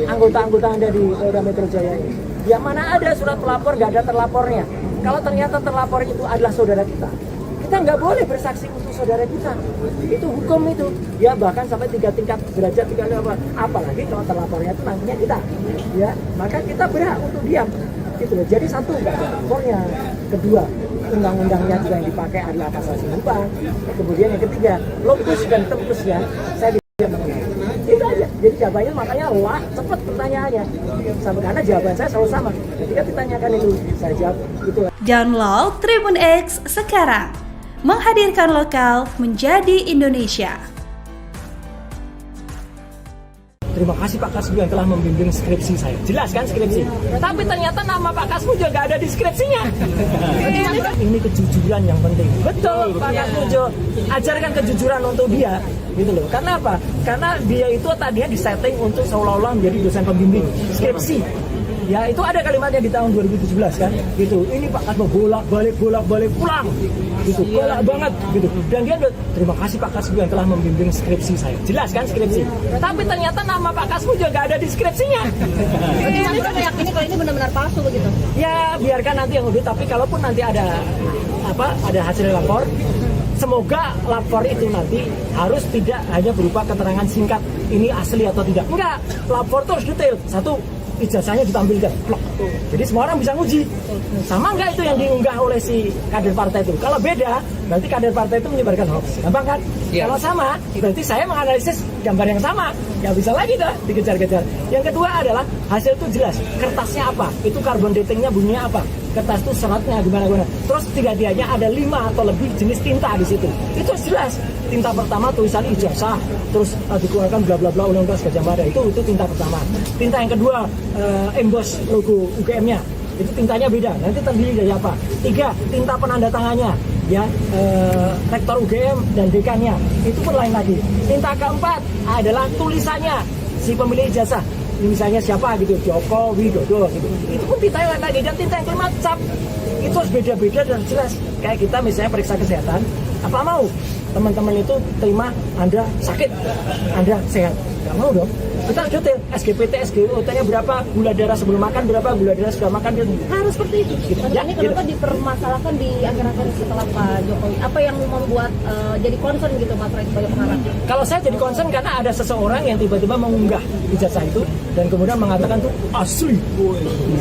anggota-anggota Anda di Polda Metro Jaya ini. Yang mana ada surat pelapor nggak ada terlapornya. Kalau ternyata terlapor itu adalah saudara kita nggak boleh bersaksi untuk saudara kita. Itu hukum itu. Ya bahkan sampai 3 tingkat derajat, 3 level. Apalagi kalau terlapornya itu nantinya kita. Ya, maka kita berhak untuk diam. Gitu loh. Jadi satu nggak ada lapornya. Kedua, undang-undangnya juga yang dipakai adalah pasal sinuban. Kemudian yang ketiga, lokus dan tempusnya saya tidak mengenal. Itu aja. Jadi jawabannya makanya wah cepat pertanyaannya. Sama karena jawaban saya selalu sama. Ketika ditanyakan itu saya jawab itu. Download Tribun X sekarang. Menghadirkan lokal menjadi Indonesia. Terima kasih Pak Kasmu yang telah membimbing skripsi saya. Jelas kan skripsi? Tapi ternyata nama Pak Kasmu juga nggak ada di skripsinya. Ini kejujuran yang penting. Betul Pak Kasmu. Ajarkan kejujuran untuk dia. Gitu loh. Karena apa? Karena dia itu tadinya disetting untuk seolah-olah menjadi dosen pembimbing skripsi. Ya itu ada kalimatnya di tahun 2017 kan, gitu. Ini Pak Kasmu bolak-balik pulang, gitu. Bolak banget, gitu. Dan dia terima kasih Pak Kasmu yang telah membimbing skripsi saya. Jelas kan skripsi? Tapi ternyata nama Pak Kasmu juga nggak ada di skripsinya. Ini kan meyakini kalau ini benar-benar palsu begitu? Ya biarkan nanti yang udah. Tapi kalaupun nanti ada hasil lapor, semoga lapor itu nanti harus tidak hanya berupa keterangan singkat ini asli atau tidak. Enggak, lapor itu harus detail. Satu, ijazahnya ditampilkan, plok. Jadi semua orang bisa nguji. Sama enggak itu yang diunggah oleh si kader partai itu? Kalau beda, berarti kader partai itu menyebarkan hoax. Gampang kan? Ya. Kalau sama, berarti saya menganalisis gambar yang sama. Nggak bisa lagi dah dikejar-kejar. Yang kedua adalah hasil itu jelas. Kertasnya apa? Itu carbon datingnya bunyinya apa? Kertas itu seratnya gimana. Terus tidaknya ada 5 atau lebih jenis tinta di situ. Itu jelas. Tinta pertama tulisan ijazah, terus dikeluarkan bla bla bla Undang-Undang Gadjah Mada itu tinta pertama. Tinta yang kedua emboss logo UGM-nya. itu tintanya beda. Nanti terdiri dari apa? 3, tinta penanda tangannya, ya, rektor UGM dan dekannya, itu pun lain lagi. Tinta keempat adalah tulisannya si pemilik ijazah. Ini misalnya siapa gitu, Joko Widodo gitu. Itu pun tinta lain lagi. Dan tinta yang kelima cap. Itu harus beda-beda dan jelas. Kayak kita misalnya periksa kesehatan, apa mau teman-teman itu terima Anda sakit, Anda sehat? Nggak mau dong. Kita harus detail, SGPT, SGOT-nya berapa, gula darah sebelum makan berapa, gula darah setelah makan, harus seperti itu. Gitu. Mas, ini kenapa dipermasalahkan di akhir-akhir setelah Pak Jokowi? Apa yang membuat jadi concern gitu Mas Ray sebagai pengarang? Kalau saya jadi concern karena ada seseorang yang tiba-tiba mengunggah ijazah itu dan kemudian mengatakan itu asli.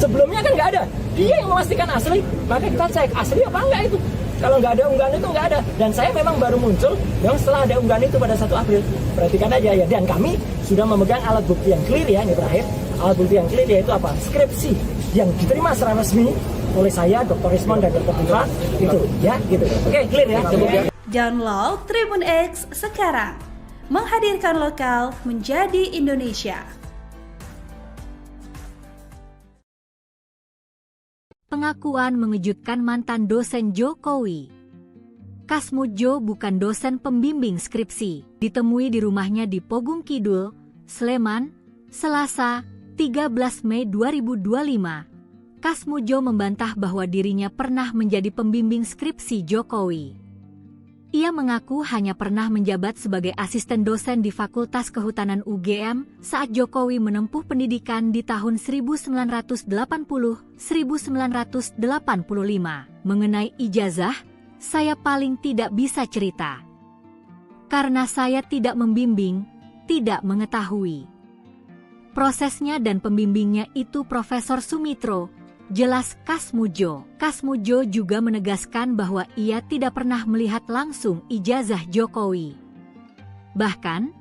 Sebelumnya kan nggak ada. Dia yang memastikan asli, maka kita cek asli apa enggak itu. Kalau nggak ada unggahan itu nggak ada. Dan saya memang baru muncul yang setelah ada unggahan itu pada 1 April. Perhatikan aja ya. Dan kami sudah memegang alat bukti yang clear ya, ini terakhir. Alat bukti yang clear yaitu apa? Skripsi yang diterima secara resmi oleh saya, Dr. Rismon dan Dr. Putra. Itu ya, gitu. Oke, clear ya. Cukup ya. Download Tribun X sekarang. Menghadirkan lokal menjadi Indonesia. Pengakuan mengejutkan mantan dosen Jokowi. Kasmudjo bukan dosen pembimbing skripsi. Ditemui di rumahnya di Pogung Kidul, Sleman, Selasa, 13 Mei 2025. Kasmudjo membantah bahwa dirinya pernah menjadi pembimbing skripsi Jokowi. Ia mengaku hanya pernah menjabat sebagai asisten dosen di Fakultas Kehutanan UGM saat Jokowi menempuh pendidikan di tahun 1980-1985. Mengenai ijazah, saya paling tidak bisa cerita. Karena saya tidak membimbing, tidak mengetahui. Prosesnya dan pembimbingnya itu Profesor Sumitro, jelas Kasmudjo. Kasmudjo juga menegaskan bahwa ia tidak pernah melihat langsung ijazah Jokowi. Bahkan,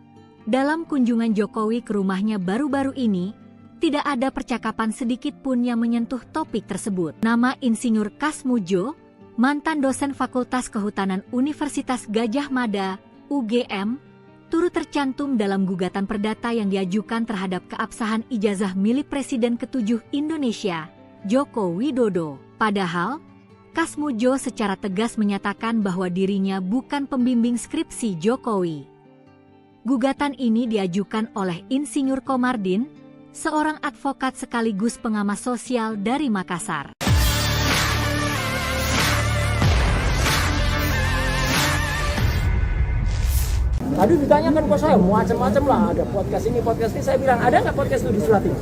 dalam kunjungan Jokowi ke rumahnya baru-baru ini, tidak ada percakapan sedikit pun yang menyentuh topik tersebut. Nama Insinyur Kasmudjo, mantan dosen Fakultas Kehutanan Universitas Gadjah Mada, UGM, turut tercantum dalam gugatan perdata yang diajukan terhadap keabsahan ijazah milik Presiden ke-7 Indonesia, Joko Widodo. Padahal, Kasmudjo secara tegas menyatakan bahwa dirinya bukan pembimbing skripsi Jokowi. Gugatan ini diajukan oleh Insinyur Komardin, seorang advokat sekaligus pengamat sosial dari Makassar. Tadi ditanyakan ke saya macam-macam lah, ada podcast ini, saya bilang ada nggak podcast itu di surat ini?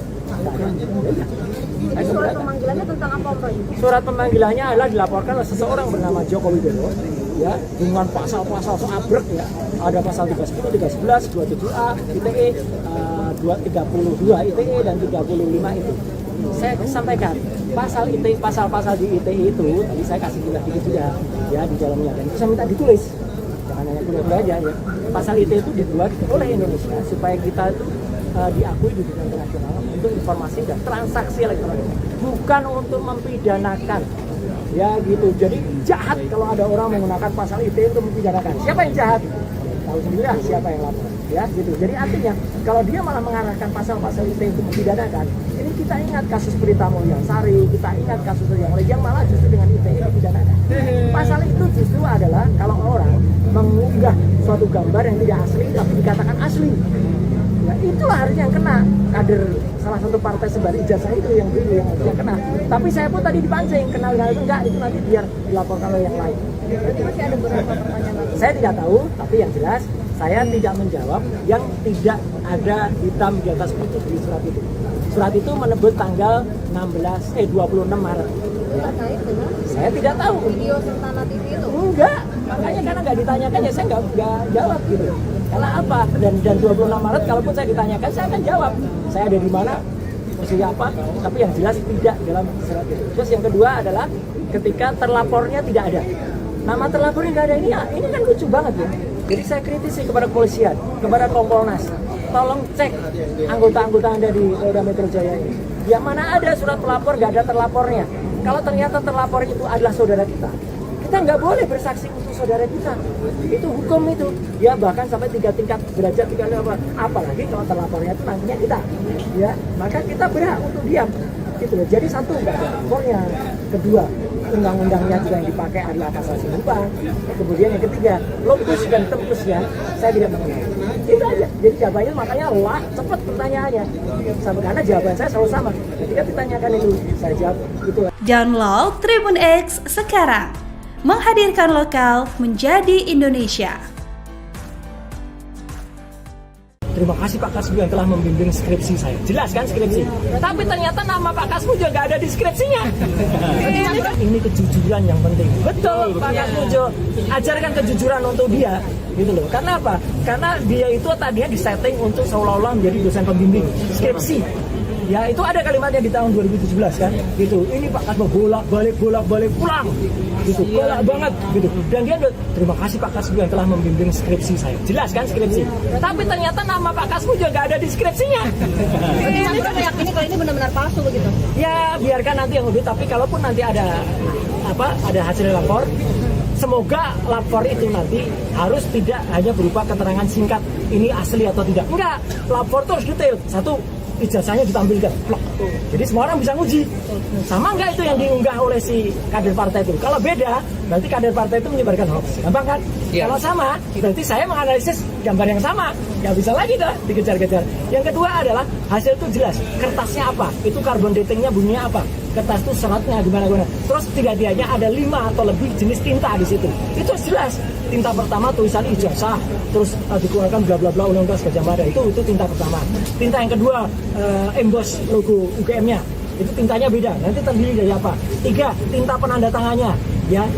Jadi surat pemanggilannya tentang apa Pak? Surat pemanggilannya adalah dilaporkan oleh seseorang bernama Joko Widodo, ya, dengan pasal-pasal abrek ya. Ada pasal 310, 311, 27A, ITE, 232 ITE dan 35 itu. Saya sampaikan pasal ITE, pasal-pasal di ITE itu tadi saya kasih juga ya di dalamnya, dan itu saya minta ditulis. Jangan hanya kuliah aja ya. Pasal ITE itu dibuat oleh Indonesia supaya kita itu diakui di dunia internasional untuk informasi dan transaksi elektronik, bukan untuk mempidanakan, ya gitu. Jadi jahat kalau ada orang menggunakan pasal ITE untuk mempidanakan. Siapa yang jahat? Tahu sendiri lah siapa yang lapor, ya gitu. Jadi artinya kalau dia malah mengarahkan pasal-pasal ITE untuk mempidanakan, ini kita ingat kasus Prita Mulyansari, kita ingat kasus yang malah justru dengan ITE dipidanakan. Pasal itu justru adalah kalau orang mengunggah suatu gambar yang tidak asli tapi dikatakan asli. Ya, itulah harusnya yang kena. Kader salah satu partai sebar ijazah itu yang kena. Tapi saya pun tadi dipancing, kenal itu enggak, itu nanti biar dilaporkan oleh yang lain. Berarti masih ada beberapa pertanyaan lagi. Saya tidak tahu, tapi yang jelas saya tidak menjawab yang tidak ada hitam di atas putih di surat itu. Surat itu menyebut tanggal 26 Maret. Ya. Terkait dengan Saya tidak tahu. video Sentana TV itu? Enggak, makanya karena nggak ditanyakan ya saya nggak jawab gitu. Karena apa? Dan 26 Maret kalaupun saya ditanyakan saya akan jawab. Saya ada di mana, posisi apa, tapi yang jelas tidak dalam surat itu. Terus yang kedua adalah ketika terlapornya tidak ada. Nama terlapornya nggak ada, ini kan lucu banget ya. Jadi saya kritisi kepada kepolisian, kepada Kompolnas. Tolong cek anggota-anggota Anda di Polda Metro Jaya ini. Yang mana ada surat pelapor nggak ada terlapornya. Kalau ternyata terlapor itu adalah saudara kita nggak boleh bersaksi untuk saudara kita. Itu hukum itu. Ya bahkan sampai 3 tingkat derajat, 3 level. Apalagi kalau terlapornya itu nantinya kita. Ya, maka kita berhak untuk diam. gitu loh. Jadi satu, nggak ada lapornya. Kedua, undang-undangnya juga yang dipakai adalah pasal 94. Kemudian yang ketiga, lokus dan tempusnya saya tidak mengenal. Itu aja. Jadi jawabannya makanya cepat pertanyaannya. Karena jawaban saya selalu sama. Ketika ditanyakan itu, saya jawab itu. Download Tribun X sekarang. Menghadirkan lokal menjadi Indonesia. Terima kasih Pak Kasbu yang telah membimbing skripsi saya. Jelas kan skripsi? Tapi ternyata nama Pak Kasbu juga nggak ada di skripsinya. Ini kejujuran yang penting. Betul Pak Kasbu. Ajarkan kejujuran untuk dia. Gitu loh. Karena apa? Karena dia itu tadinya disetting untuk seolah-olah menjadi dosen pembimbing skripsi. Ya itu ada kalimatnya di tahun 2017 kan, gitu. Ini Pak Kasbu bolak-balik pulang, gitu. Galak banget, gitu. Dan dia terima kasih Pak Kasbu yang telah membimbing skripsi saya. Jelas kan skripsi? Tapi ternyata nama Pak Kasbu juga nggak ada di skripsinya. Ini meyakini kalau ini benar-benar palsu begitu. Ya biarkan nanti yang lebih. Tapi kalaupun nanti ada hasil lapor, semoga lapor itu nanti harus tidak hanya berupa keterangan singkat ini asli atau tidak. Enggak, lapor itu harus detail. Satu, ijazahnya ditampilkan, plok. Jadi semua orang bisa nguji. Sama enggak itu yang diunggah oleh si kader partai itu? Kalau beda, berarti kader partai itu menyebarkan hoax. Gampang kan? Ya. Kalau sama, berarti saya menganalisis gambar yang sama. Nggak bisa lagi dah dikejar-kejar. Yang kedua adalah hasil itu jelas. Kertasnya apa? Itu carbon datingnya bunyinya apa? Kertas itu seratnya gimana-gimana. Terus tidaknya ada 5 atau lebih jenis tinta di situ. Itu jelas. Tinta pertama tulisan ijazah, terus dikeluarkan bla bla bla Undang-Undang Gajah Mada. Itu tinta pertama. Tinta yang kedua emboss logo UGM-nya. Itu tintanya beda. Nanti terdiri dari apa? 3, tinta penanda tangannya. Ya,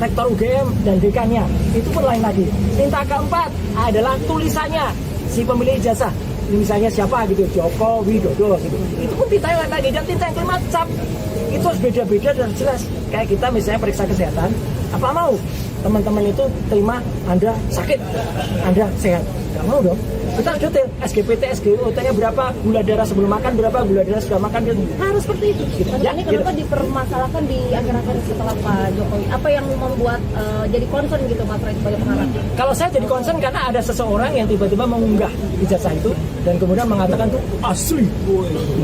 rektor UGM dan dekannya. Itu pun lain lagi. Tinta keempat adalah tulisannya si pemilik ijazah. Misalnya siapa gitu, Joko Widodo gitu. Itu pun tinta yang lain lagi. Dan tinta yang kelima cap. Itu harus beda-beda dan jelas. Kayak kita misalnya periksa kesehatan, apa mau teman-teman itu terima Anda sakit, Anda sehat? Nggak mau dong. Kita harus detail, SGPT, SGOT-nya berapa, gula darah sebelum makan berapa, gula darah sudah makan, harus seperti itu. Gitu. Ya, ini kenapa dipermasalahkan di akhir-akhir setelah Pak Jokowi? Apa yang membuat jadi concern gitu Mas Ray sebagai pengarang? Kalau saya jadi concern karena ada seseorang yang tiba-tiba mengunggah ijazah itu dan kemudian mengatakan itu asli.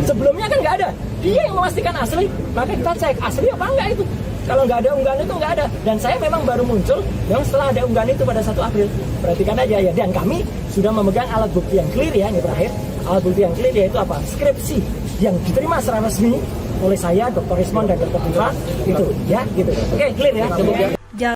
Sebelumnya kan nggak ada. Dia yang memastikan asli, maka kita cek asli apa enggak itu. Kalau nggak ada unggahan itu nggak ada. Dan saya memang baru muncul yang setelah ada unggahan itu pada 1 April. Perhatikan aja ya. Dan kami sudah memegang alat bukti yang clear ya, ini terakhir. Alat bukti yang clear yaitu apa? Skripsi yang diterima secara resmi oleh saya, Dr. Rismon dan Dr. Putra. Itu ya, gitu. Oke, clear ya.